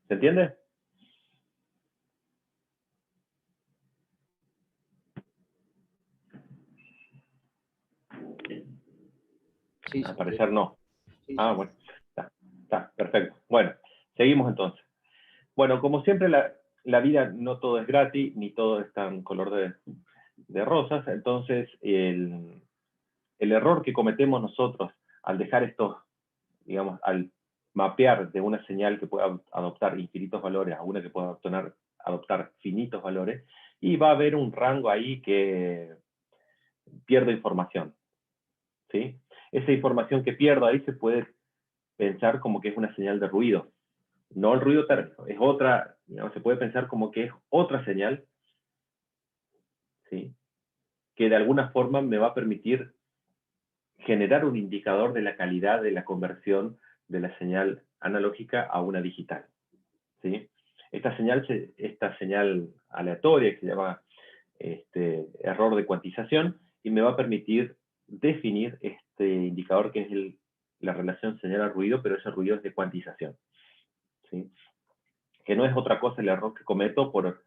¿Se entiende? Sí, Al sí, parecer no. sí, Ah, sí. bueno. Está, perfecto. Bueno, seguimos entonces. Bueno, como siempre, la vida no todo es gratis, ni todo es tan color de rosas. Entonces, el error que cometemos nosotros al dejar estos, digamos, al mapear de una señal que pueda adoptar infinitos valores a una que pueda adoptar finitos valores, y va a haber un rango ahí que pierde información, ¿sí? Esa información que pierdo ahí se puede pensar como que es una señal de ruido, no el ruido térmico, es otra, digamos, se puede pensar como que es otra señal, ¿sí? Que de alguna forma me va a permitir generar un indicador de la calidad de la conversión de la señal analógica a una digital, ¿sí? Esta señal aleatoria que se llama error de cuantización y me va a permitir definir este indicador que es la relación señal al ruido, pero ese ruido es de cuantización, ¿sí? Que no es otra cosa el error que cometo por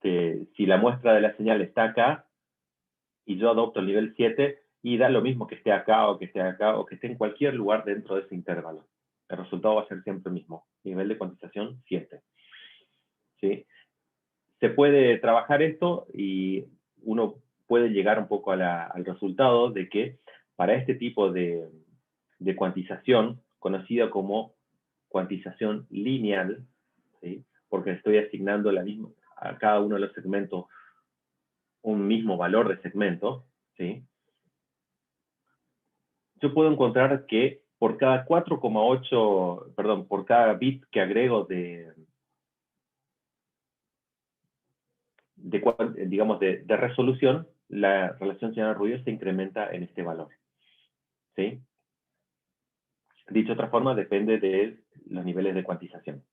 si la muestra de la señal está acá y yo adopto el nivel 7 y da lo mismo que esté acá o que esté acá o que esté en cualquier lugar dentro de ese intervalo. El resultado va a ser siempre el mismo. Nivel de cuantización 7. ¿Sí? Se puede trabajar esto y uno puede llegar un poco al resultado de que para este tipo de cuantización, conocida como cuantización lineal, ¿sí? Porque estoy asignando a cada uno de los segmentos un mismo valor de segmento, ¿sí? Yo puedo encontrar que por cada 4,8, perdón, por cada bit que agrego digamos, de resolución, la relación señal-ruido se incrementa en este valor, ¿sí? Dicho de otra forma, depende de los niveles de cuantización.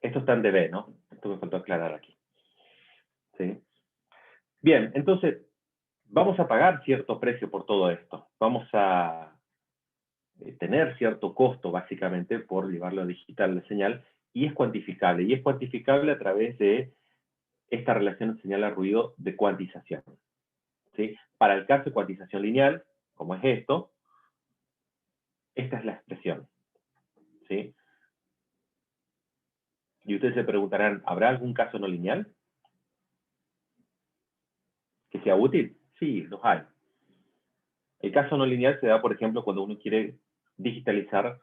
Esto está en dB, ¿no? Esto me faltó aclarar aquí, ¿sí? Bien, entonces, vamos a pagar cierto precio por todo esto. Vamos a tener cierto costo, básicamente, por llevarlo a digital la señal, y es cuantificable. Y es cuantificable a través de esta relación señal a ruido de cuantización, ¿sí? Para el caso de cuantización lineal, como es esto, esta es la expresión, ¿sí? Y ustedes se preguntarán, ¿habrá algún caso no lineal que sea útil? Sí, los hay. El caso no lineal se da, por ejemplo, cuando uno quiere digitalizar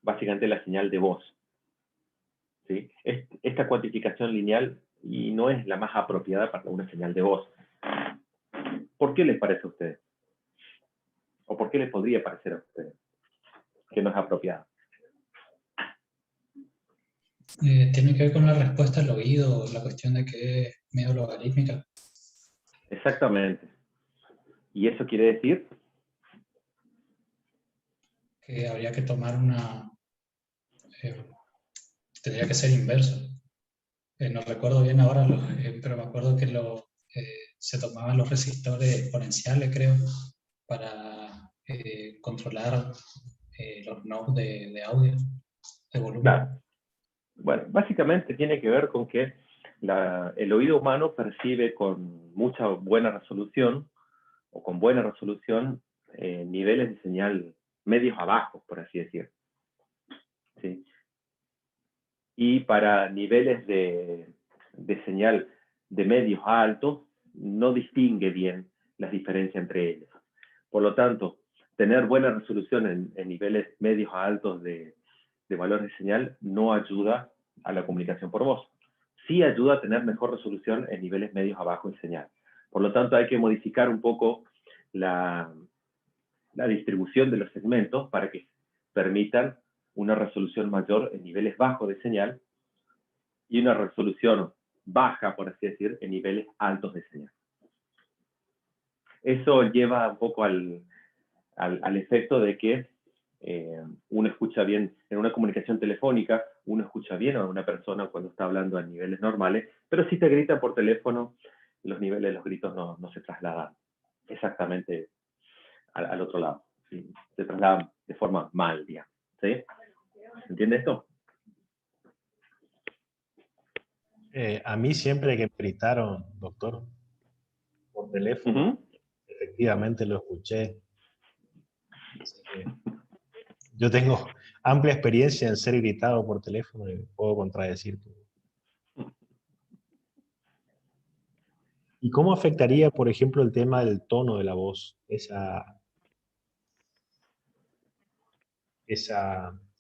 básicamente la señal de voz, ¿sí? Esta cuantificación lineal y no es la más apropiada para una señal de voz. ¿Por qué les parece a ustedes? ¿O por qué les podría parecer a ustedes que no es apropiada? Tiene que ver con la respuesta al oído, la cuestión de que es medio logarítmica. Exactamente. ¿Y eso quiere decir? Que habría que tomar tendría que ser inverso. No recuerdo bien ahora, pero me acuerdo que se tomaban los resistores exponenciales, creo, para controlar los knobs de audio, de volumen. Claro. Bueno, básicamente tiene que ver con que el oído humano percibe con mucha buena resolución, o con buena resolución, niveles de señal medios a bajos, por así decir, ¿sí? Y para niveles de señal de medios a altos, no distingue bien las diferencias entre ellos. Por lo tanto, tener buena resolución en niveles medios a altos de valores de señal no ayuda a la comunicación por voz. Sí ayuda a tener mejor resolución en niveles medios a bajos de señal. Por lo tanto, hay que modificar un poco la distribución de los segmentos para que permitan una resolución mayor en niveles bajos de señal y una resolución baja, por así decir, en niveles altos de señal. Eso lleva un poco al efecto de que uno escucha bien, en una comunicación telefónica, uno escucha bien a una persona cuando está hablando a niveles normales, pero si te grita por teléfono, los niveles de los gritos no se trasladan exactamente al otro lado. ¿Sí? Se trasladan de forma mal, digamos. ¿Sí? ¿Entiende esto? A mí siempre que me gritaron, doctor, por teléfono, efectivamente lo escuché. Así que yo tengo amplia experiencia en ser gritado por teléfono y puedo contradecir todo. ¿Y cómo afectaría, por ejemplo, el tema del tono de la voz, esa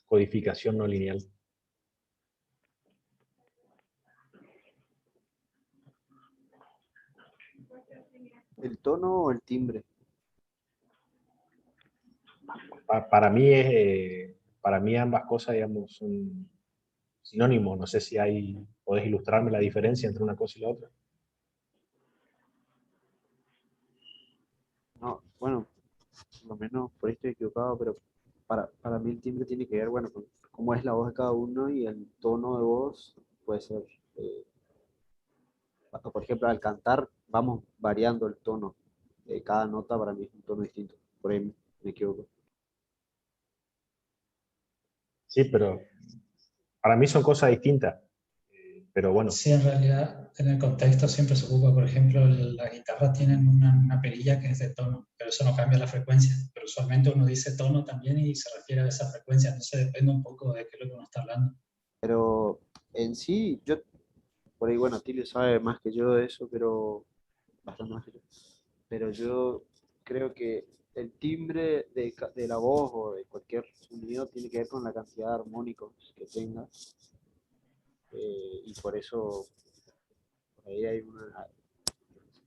codificación no lineal? ¿El tono o el timbre? Para mí ambas cosas, digamos, son sinónimos. No sé si podés ilustrarme la diferencia entre una cosa y la otra. No, bueno, por lo menos por ahí estoy equivocado, pero para mí el timbre tiene que ver, bueno, con cómo es la voz de cada uno y el tono de voz puede ser, por ejemplo, al cantar vamos variando el tono. Cada nota para mí es un tono distinto, por ahí me equivoco. Sí, pero para mí son cosas distintas. Pero bueno. Sí, en realidad, en el contexto siempre se ocupa, por ejemplo, las guitarras tienen una perilla que es de tono, pero eso no cambia la frecuencia. Pero usualmente uno dice tono también y se refiere a esa frecuencia, entonces depende un poco de qué es lo que uno está hablando. Pero en sí, yo, por ahí, bueno, Tilio sabe más que yo de eso, pero bastante más que yo. Pero yo creo que el timbre de la voz o de cualquier sonido tiene que ver con la cantidad de armónicos que tenga. Y por eso, por ahí hay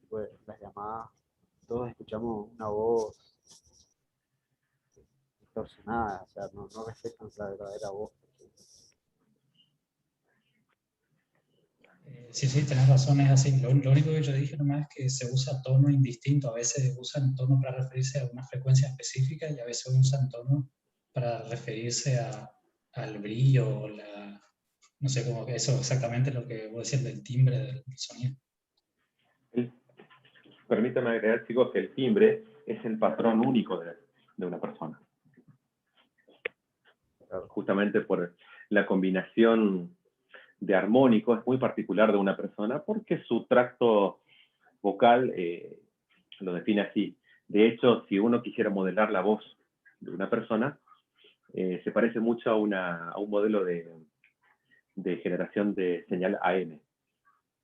pues, las llamadas, todos escuchamos una voz distorsionada, o sea, no respetan la verdadera voz. Sí, sí, tenés razón, es así. Lo único que yo dije nomás es que se usa tono indistinto. A veces usan tono para referirse a una frecuencia específica y a veces usan tono para referirse al brillo o no sé cómo que eso exactamente es lo que voy a decir del timbre del sonido. Permítame agregar, chicos, que el timbre es el patrón único de una persona. Justamente por la combinación de armónicos es muy particular de una persona porque su tracto vocal lo define así. De hecho, si uno quisiera modelar la voz de una persona, se parece mucho a un modelo de generación de señal AM.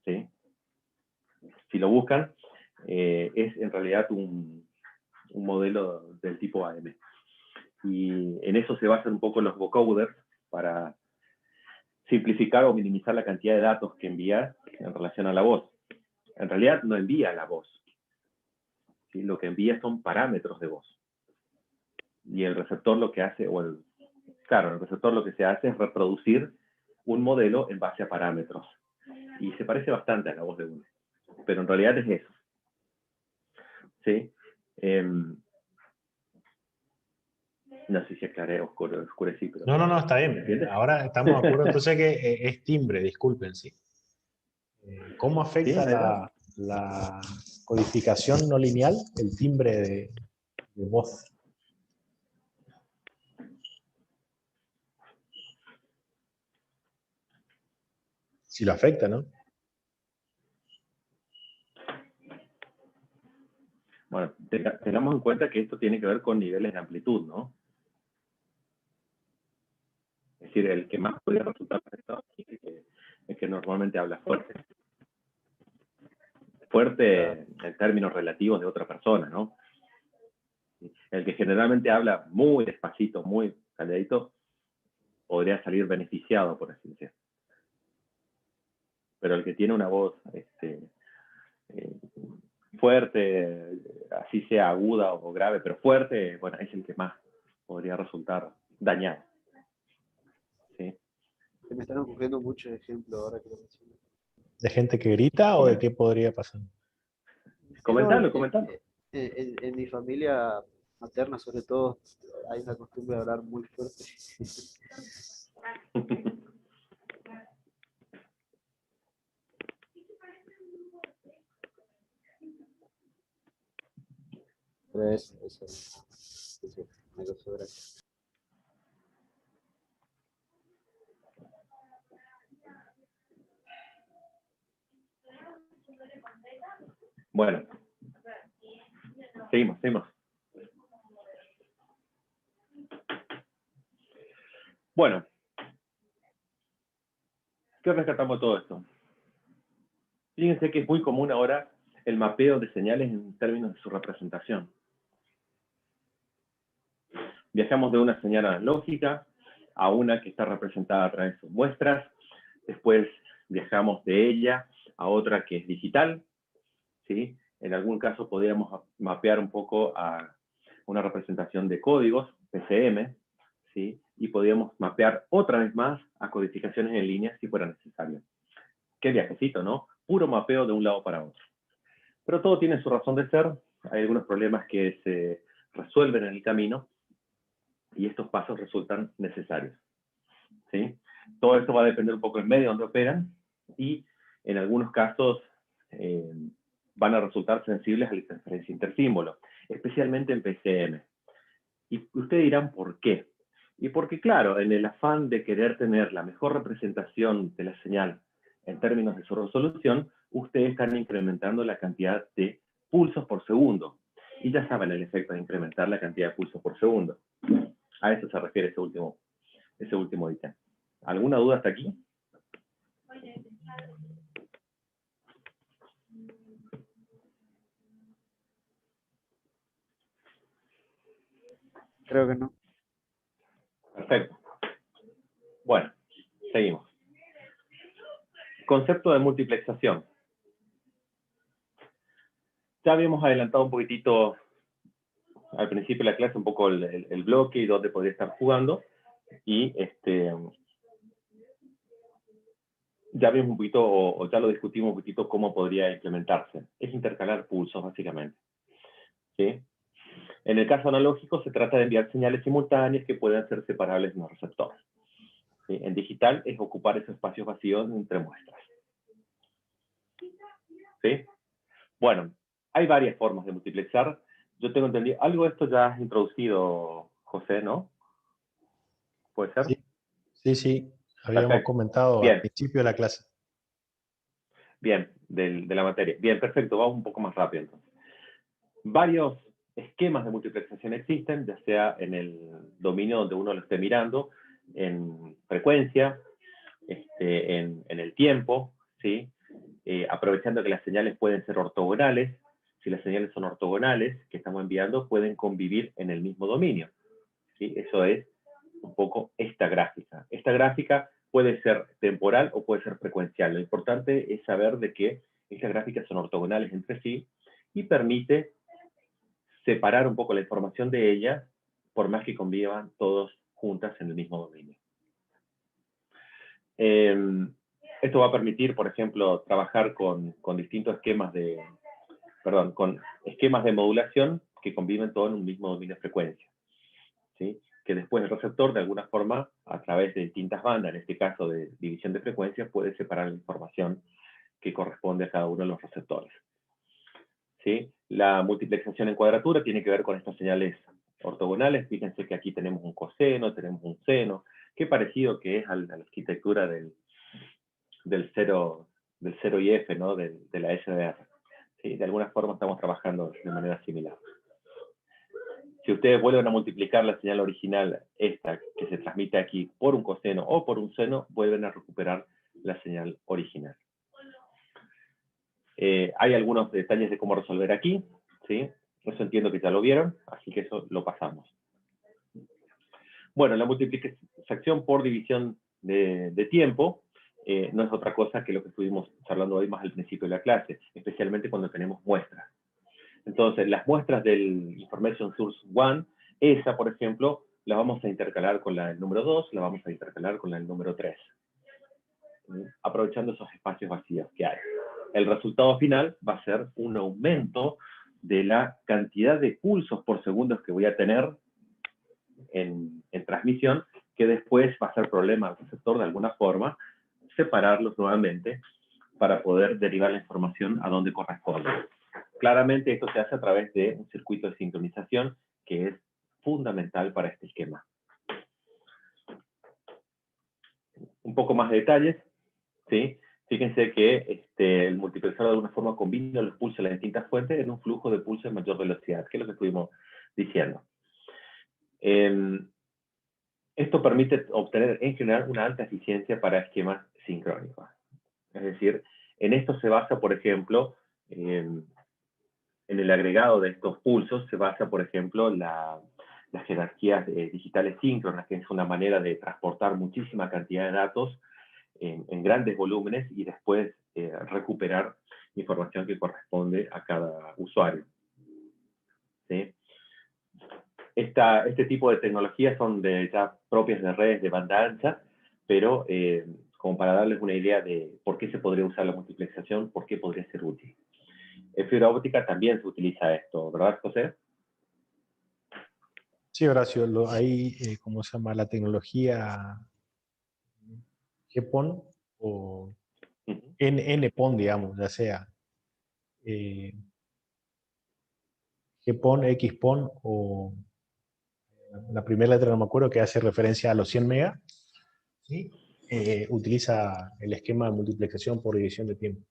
¿Sí? Si lo buscan, es en realidad un modelo del tipo AM. Y en eso se basan un poco los vocoders para simplificar o minimizar la cantidad de datos que envía en relación a la voz. En realidad no envía la voz. ¿Sí? Lo que envía son parámetros de voz. Y el receptor lo que hace, el receptor lo que se hace es reproducir un modelo en base a parámetros. Y se parece bastante a la voz de uno. Pero en realidad es eso. ¿Sí? No sé si aclaré, oscurecí. Pero No, está bien. Ahora estamos de acuerdo. Entonces que es timbre, disculpen, sí. ¿Cómo afecta ¿Sí? la codificación no lineal el timbre de voz? Si lo afecta, ¿no? Bueno, tengamos en cuenta que esto tiene que ver con niveles de amplitud, ¿no? Es decir, el que más podría resultar afectado es que normalmente habla fuerte. Fuerte en términos relativos de otra persona, ¿no? El que generalmente habla muy despacito, muy calladito, podría salir beneficiado, por así decirlo. pero el que tiene una voz fuerte, así sea aguda o grave, pero fuerte, bueno, es el que más podría resultar dañado. ¿Sí? Se me están ocurriendo muchos ejemplos ahora que lo menciono. ¿De gente que grita o de qué podría pasar? Comentalo, No, comentalo. en mi familia materna, sobre todo, hay una costumbre de hablar muy fuerte. Pero eso me lo sobra. Bueno, seguimos. Bueno, ¿qué rescatamos de todo esto? Fíjense que es muy común ahora el mapeo de señales en términos de su representación. Viajamos de una señal analógica a una que está representada a través de muestras, después viajamos de ella a otra que es digital, ¿sí? En algún caso podríamos mapear un poco a una representación de códigos, PCM, ¿sí? Y podríamos mapear otra vez más a codificaciones en línea si fuera necesario. Qué viajecito, ¿no? Puro mapeo de un lado para otro. Pero todo tiene su razón de ser, hay algunos problemas que se resuelven en el camino y estos pasos resultan necesarios, ¿sí? Todo esto va a depender un poco del medio donde operan y en algunos casos van a resultar sensibles a la transferencia intersímbolo, especialmente en PCM. Y ustedes dirán, ¿por qué? Y porque, claro, en el afán de querer tener la mejor representación de la señal en términos de su resolución, ustedes están incrementando la cantidad de pulsos por segundo. Y ya saben el efecto de incrementar la cantidad de pulsos por segundo. A eso se refiere ese último ítem. ¿Alguna duda hasta aquí? Creo que no. Perfecto. Bueno, seguimos. Concepto de multiplexación. Ya habíamos adelantado un poquitito al principio de la clase un poco el bloque y dónde podría estar jugando. Y ya vimos un poquito, o ya lo discutimos un poquito, cómo podría implementarse. Es intercalar pulsos, básicamente. ¿Sí? En el caso analógico, se trata de enviar señales simultáneas que puedan ser separables en los receptores. ¿Sí? En digital, es ocupar esos espacios vacíos entre muestras. ¿Sí? Bueno, hay varias formas de multiplexar. Yo tengo entendido, algo de esto ya has introducido, José, ¿no? ¿Puede ser? Sí. Habíamos Perfecto. comentado Bien. al principio de la clase. Bien, de la materia. Bien, perfecto, vamos un poco más rápido entonces. Varios esquemas de multiplexación existen, ya sea en el dominio donde uno lo esté mirando, en frecuencia, en el tiempo, ¿sí? Aprovechando que las señales pueden ser ortogonales. Si las señales son ortogonales que estamos enviando, pueden convivir en el mismo dominio, ¿sí? Eso es un poco esta gráfica. Esta gráfica puede ser temporal o puede ser frecuencial. Lo importante es saber de que estas gráficas son ortogonales entre sí y permite separar un poco la información de ellas, por más que convivan todos juntas en el mismo dominio. Esto va a permitir, por ejemplo, trabajar con distintos esquemas con esquemas de modulación que conviven todos en un mismo dominio de frecuencia, ¿sí? Que después el receptor, de alguna forma, a través de distintas bandas, en este caso de división de frecuencias, puede separar la información que corresponde a cada uno de los receptores. ¿Sí? La multiplexación en cuadratura tiene que ver con estas señales ortogonales. Fíjense que aquí tenemos un coseno, tenemos un seno. Qué parecido que es a la arquitectura del 0 y f, ¿no? de la SDR. ¿Sí? De alguna forma estamos trabajando de manera similar. Si ustedes vuelven a multiplicar la señal original, esta que se transmite aquí, por un coseno o por un seno, vuelven a recuperar la señal original. Hay algunos detalles de cómo resolver aquí, ¿sí? Eso entiendo que ya lo vieron, así que eso lo pasamos. Bueno, la multiplicación por división de tiempo no es otra cosa que lo que estuvimos charlando hoy más al principio de la clase, especialmente cuando tenemos muestras. Entonces, las muestras del Information Source 1, esa, por ejemplo, la vamos a intercalar con la del número 2, la vamos a intercalar con la del número 3, aprovechando esos espacios vacíos que hay. El resultado final va a ser un aumento de la cantidad de pulsos por segundo que voy a tener en transmisión, que después va a ser problema al receptor de alguna forma, separarlos nuevamente para poder derivar la información a donde corresponde. Claramente esto se hace a través de un circuito de sincronización que es fundamental para este esquema. Un poco más de detalles, ¿sí? Fíjense que el multiplexador de alguna forma combina los pulsos de las distintas fuentes en un flujo de pulsos de mayor velocidad, que es lo que estuvimos diciendo. Esto permite obtener en general una alta eficiencia para esquemas sincrónicos. Es decir, en esto se basa, por ejemplo, en el agregado de estos pulsos se basa, por ejemplo, las jerarquías digitales síncronas, que es una manera de transportar muchísima cantidad de datos en grandes volúmenes y después recuperar información que corresponde a cada usuario. ¿Sí? Este tipo de tecnologías son ya propias de redes de banda ancha, pero como para darles una idea de por qué se podría usar la multiplexación, por qué podría ser útil. En fibra óptica también se utiliza esto, ¿verdad, José? Sí, Horacio, hay, ¿cómo se llama? La tecnología GPON o NPON, digamos, ya sea GPON, XPON o la primera letra no me acuerdo, que hace referencia a los 100 megas, ¿sí? Utiliza el esquema de multiplexación por división de tiempo,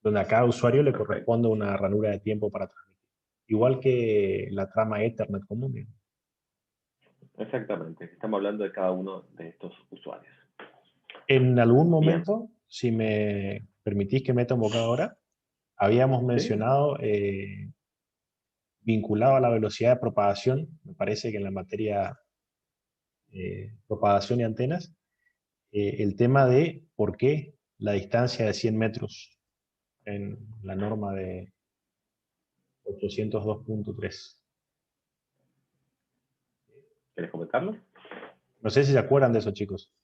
donde a cada usuario le corresponde una ranura de tiempo para transmitir. Igual que la trama Ethernet común. ¿Sí? Exactamente, estamos hablando de cada uno de estos usuarios. En algún momento, bien, si me permitís que meta un bocado ahora, habíamos mencionado, vinculado a la velocidad de propagación, me parece que en la materia propagación y antenas, el tema de por qué la distancia de 100 metros en la norma de 802.3. ¿Quieres comentarlo? No sé si se acuerdan de eso, chicos.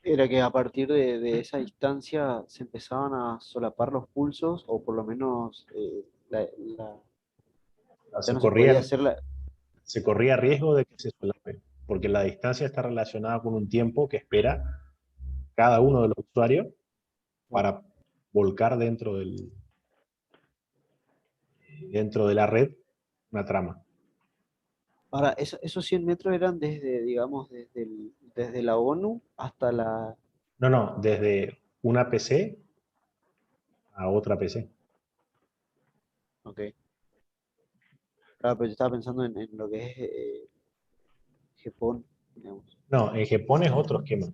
Era que a partir de esa distancia se empezaban a solapar los pulsos, o por lo menos ya no se podía hacer la... Se corría riesgo de que se solapen, porque la distancia está relacionada con un tiempo que espera cada uno de los usuarios para volcar dentro de la red una trama. Ahora, esos 100 metros eran desde, digamos, desde la ONU hasta la... No, desde una PC a otra PC. Ok. Claro, pero yo estaba pensando en lo que es GPON, digamos. No, en GPON es otro esquema.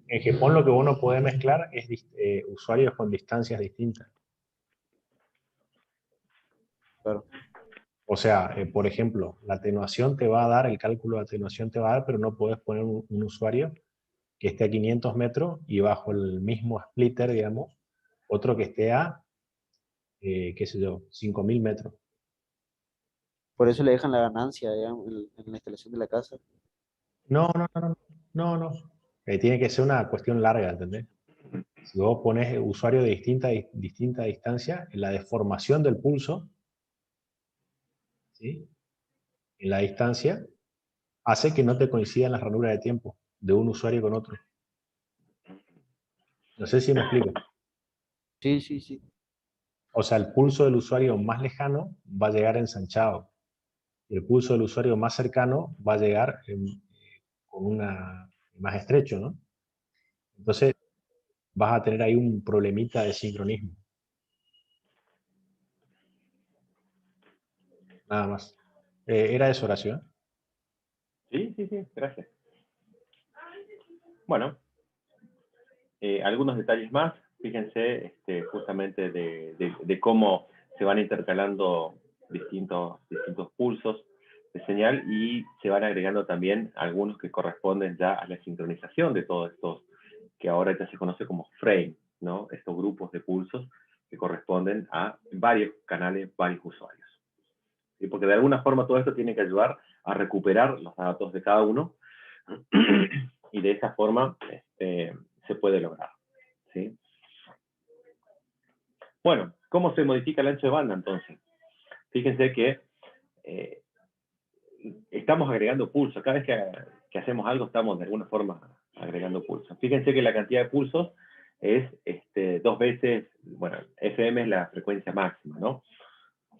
En GPON lo que uno puede mezclar es usuarios con distancias distintas. Claro. O sea, por ejemplo, la atenuación te va a dar, el cálculo de atenuación te va a dar, pero no puedes poner un usuario que esté a 500 metros y bajo el mismo splitter, digamos, otro que esté a, qué sé yo, 5000 metros. Por eso le dejan la ganancia, digamos, en la instalación de la casa. No. Tiene que ser una cuestión larga, ¿entendés? Si vos pones usuario de distinta distancia, la deformación del pulso, ¿sí?, en la distancia, hace que no te coincidan las ranuras de tiempo de un usuario con otro. No sé si me explico. Sí. O sea, el pulso del usuario más lejano va a llegar ensanchado. Y el pulso del usuario más cercano va a llegar con una más estrecho, ¿no? Entonces, vas a tener ahí un problemita de sincronismo. Nada más. Era eso, Horacio. Sí, gracias. Bueno, algunos detalles más. Fíjense justamente de cómo se van intercalando distintos pulsos. de señal y se van agregando también algunos que corresponden ya a la sincronización de todos estos, que ahora ya se conoce como frame, ¿no? Estos grupos de pulsos que corresponden a varios canales, varios usuarios. ¿Sí? Porque de alguna forma todo esto tiene que ayudar a recuperar los datos de cada uno y de esa forma se puede lograr. ¿Sí? Bueno, ¿cómo se modifica el ancho de banda entonces? Fíjense que estamos agregando pulsos. Cada vez que hacemos algo estamos de alguna forma agregando pulsos. Fíjense que la cantidad de pulsos es 2 veces, bueno, FM es la frecuencia máxima, ¿no?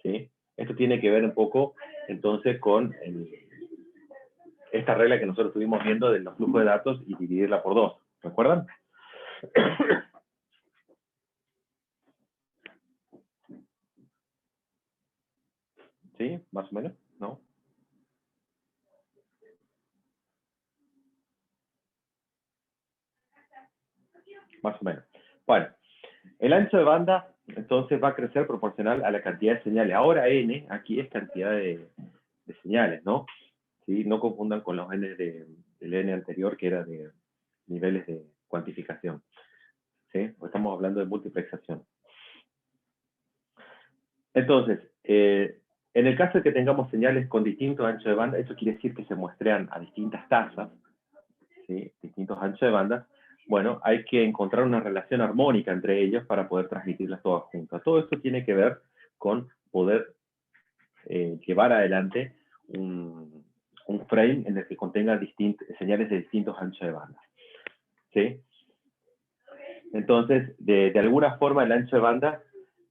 ¿Sí? Esto tiene que ver un poco entonces con esta regla que nosotros estuvimos viendo de los flujos de datos y dividirla por 2. ¿Recuerdan? ¿Sí? ¿Más o menos? ¿No? Más o menos. Bueno, el ancho de banda entonces va a crecer proporcional a la cantidad de señales. Ahora n, aquí es cantidad de señales, ¿no? ¿Sí? No confundan con los n del n anterior, que era de niveles de cuantificación. ¿Sí? Estamos hablando de multiplexación. Entonces, en el caso de que tengamos señales con distinto ancho de banda, eso quiere decir que se muestrean a distintas tasas, ¿sí? Distintos anchos de banda. Bueno, hay que encontrar una relación armónica entre ellos para poder transmitirlas todas juntas. Todo esto tiene que ver con poder llevar adelante un frame en el que contenga señales de distintos anchos de banda. ¿Sí? Entonces, de alguna forma, el ancho de banda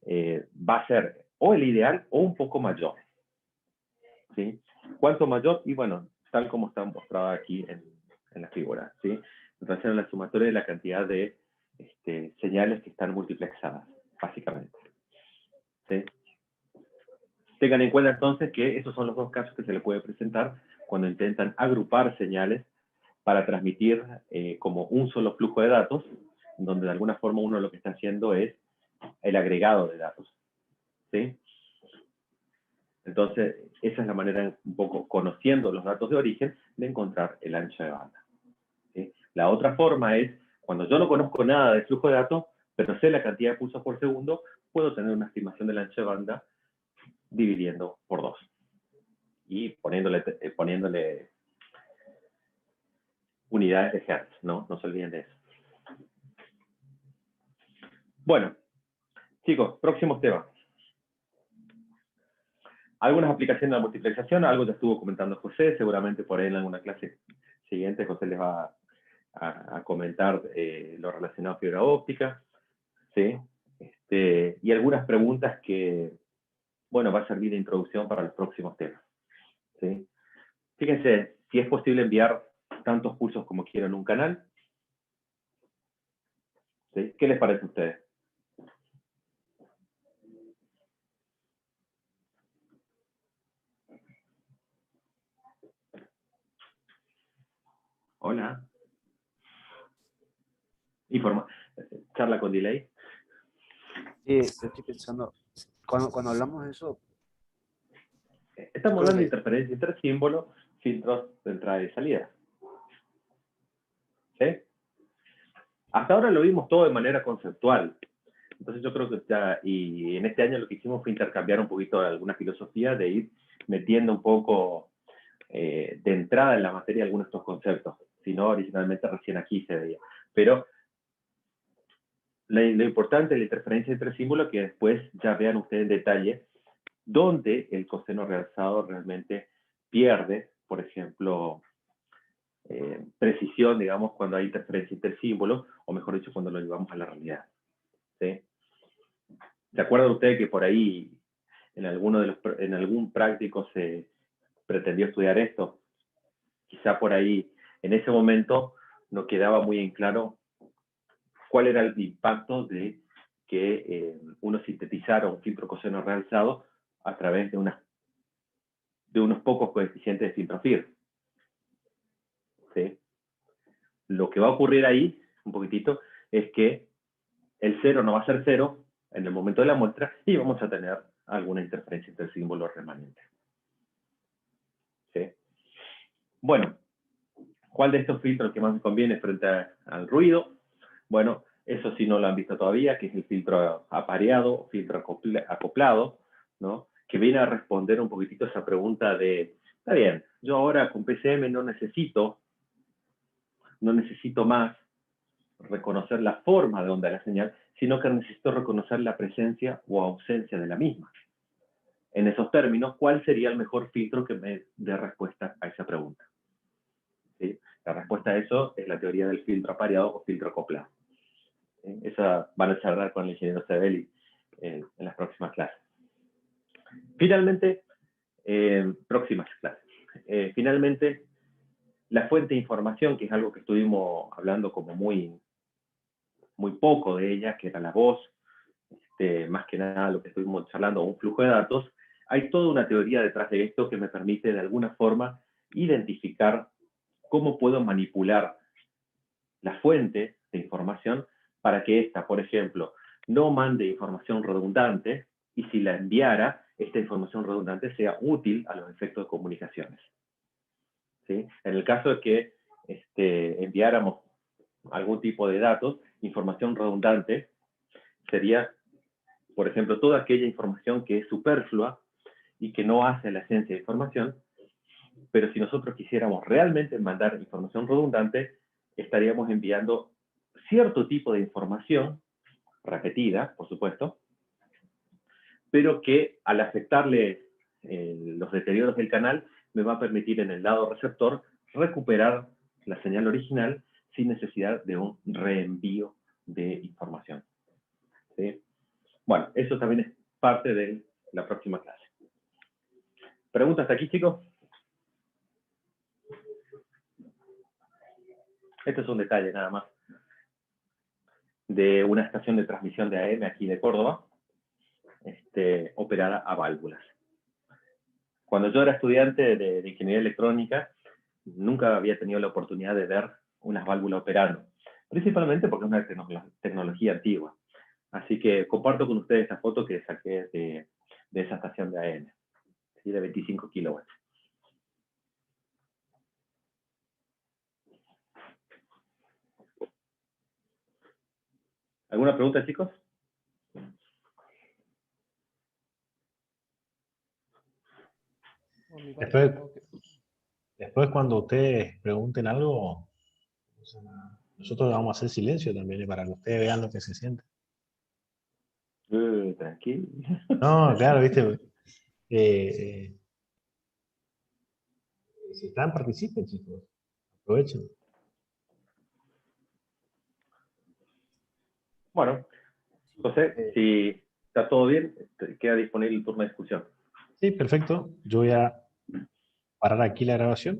va a ser o el ideal o un poco mayor. ¿Sí? ¿Cuánto mayor? Y bueno, tal como está mostrado aquí en la figura. ¿Sí? En relación a la sumatoria de la cantidad de señales que están multiplexadas, básicamente. ¿Sí? Tengan en cuenta entonces que esos son los dos casos que se le puede presentar cuando intentan agrupar señales para transmitir como un solo flujo de datos, donde de alguna forma uno lo que está haciendo es el agregado de datos. ¿Sí? Entonces, esa es la manera, un poco conociendo los datos de origen, de encontrar el ancho de banda. ¿Sí? La otra forma es, cuando yo no conozco nada del flujo de datos, pero sé la cantidad de pulsos por segundo, puedo tener una estimación del ancho de banda dividiendo por 2. Y poniéndole unidades de Hertz, ¿no? No se olviden de eso. Bueno, chicos, próximos temas. Algunas aplicaciones de la multiplexación, algo ya estuvo comentando José, seguramente por ahí en alguna clase siguiente José les va a comentar lo relacionado a fibra óptica, ¿sí? Y algunas preguntas que, bueno, va a servir de introducción para los próximos temas, ¿sí? Fíjense, si es posible enviar tantos pulsos como quieran en un canal, ¿sí? ¿Qué les parece a ustedes? Hola. Charla con delay. Sí, estoy pensando, cuando hablamos de eso, Estamos hablando de interferencia entre símbolos, filtros de entrada y salida. ¿Sí? Hasta ahora lo vimos todo de manera conceptual. Entonces yo creo que ya, y en este año lo que hicimos fue intercambiar un poquito alguna filosofía de ir metiendo un poco de entrada en la materia algunos de estos conceptos. Si no, originalmente recién aquí se veía. Pero lo importante de la interferencia entre símbolos es que después ya vean ustedes en detalle dónde el coseno realzado realmente pierde, por ejemplo, precisión, digamos, cuando hay interferencia entre símbolos, o mejor dicho, cuando lo llevamos a la realidad. ¿Sí? ¿Se acuerdan ustedes que por ahí en algún práctico se pretendió estudiar esto? Quizá por ahí, en ese momento, no quedaba muy en claro cuál era el impacto de que uno sintetizara un filtro coseno realzado a través de unos pocos coeficientes de filtro FIR. ¿Sí? Lo que va a ocurrir ahí, un poquitito, es que el 0 no va a ser 0 en el momento de la muestra y vamos a tener alguna interferencia entre símbolos remanentes. Bueno, ¿cuál de estos filtros que más me conviene frente al ruido? Bueno, eso sí no lo han visto todavía, que es el filtro apareado o filtro acoplado, ¿no? Que viene a responder un poquitito esa pregunta de, está bien, yo ahora con PCM no necesito más reconocer la forma de onda de la señal, sino que necesito reconocer la presencia o ausencia de la misma. En esos términos, ¿cuál sería el mejor filtro que me dé respuesta a esa pregunta? ¿Sí? La respuesta a eso es la teoría del filtro apareado o filtro acoplado. ¿Sí? Esa van a charlar con el ingeniero Sebeli en las próximas clases. Finalmente, finalmente, la fuente de información, que es algo que estuvimos hablando como muy poco de ella, que era la voz, más que nada lo que estuvimos charlando, un flujo de datos, hay toda una teoría detrás de esto que me permite de alguna forma identificar cómo puedo manipular la fuente de información para que ésta, por ejemplo, no mande información redundante y si la enviara, esta información redundante sea útil a los efectos de comunicaciones. ¿Sí? En el caso de que enviáramos algún tipo de datos, información redundante sería, por ejemplo, toda aquella información que es superflua y que no hace la esencia de información, pero si nosotros quisiéramos realmente mandar información redundante, estaríamos enviando cierto tipo de información, repetida, por supuesto, pero que al afectarle los deterioros del canal, me va a permitir en el lado receptor recuperar la señal original sin necesidad de un reenvío de información. ¿Sí? Bueno, eso también es parte de la próxima clase. ¿Preguntas hasta aquí, chicos? Este es un detalle nada más de una estación de transmisión de AM aquí de Córdoba, operada a válvulas. Cuando yo era estudiante de ingeniería electrónica, nunca había tenido la oportunidad de ver unas válvulas operando, principalmente porque es una tecnología antigua. Así que comparto con ustedes esta foto que saqué de esa estación de AM, ¿sí? De 25 kilowatts. ¿Alguna pregunta, chicos? Después cuando ustedes pregunten algo, nosotros vamos a hacer silencio también para que ustedes vean lo que se siente. Tranquilo. No, claro, viste. Si están, participen, chicos. Aprovechen. Bueno, José, si está todo bien, queda disponible el turno de discusión. Sí, perfecto. Yo voy a parar aquí la grabación.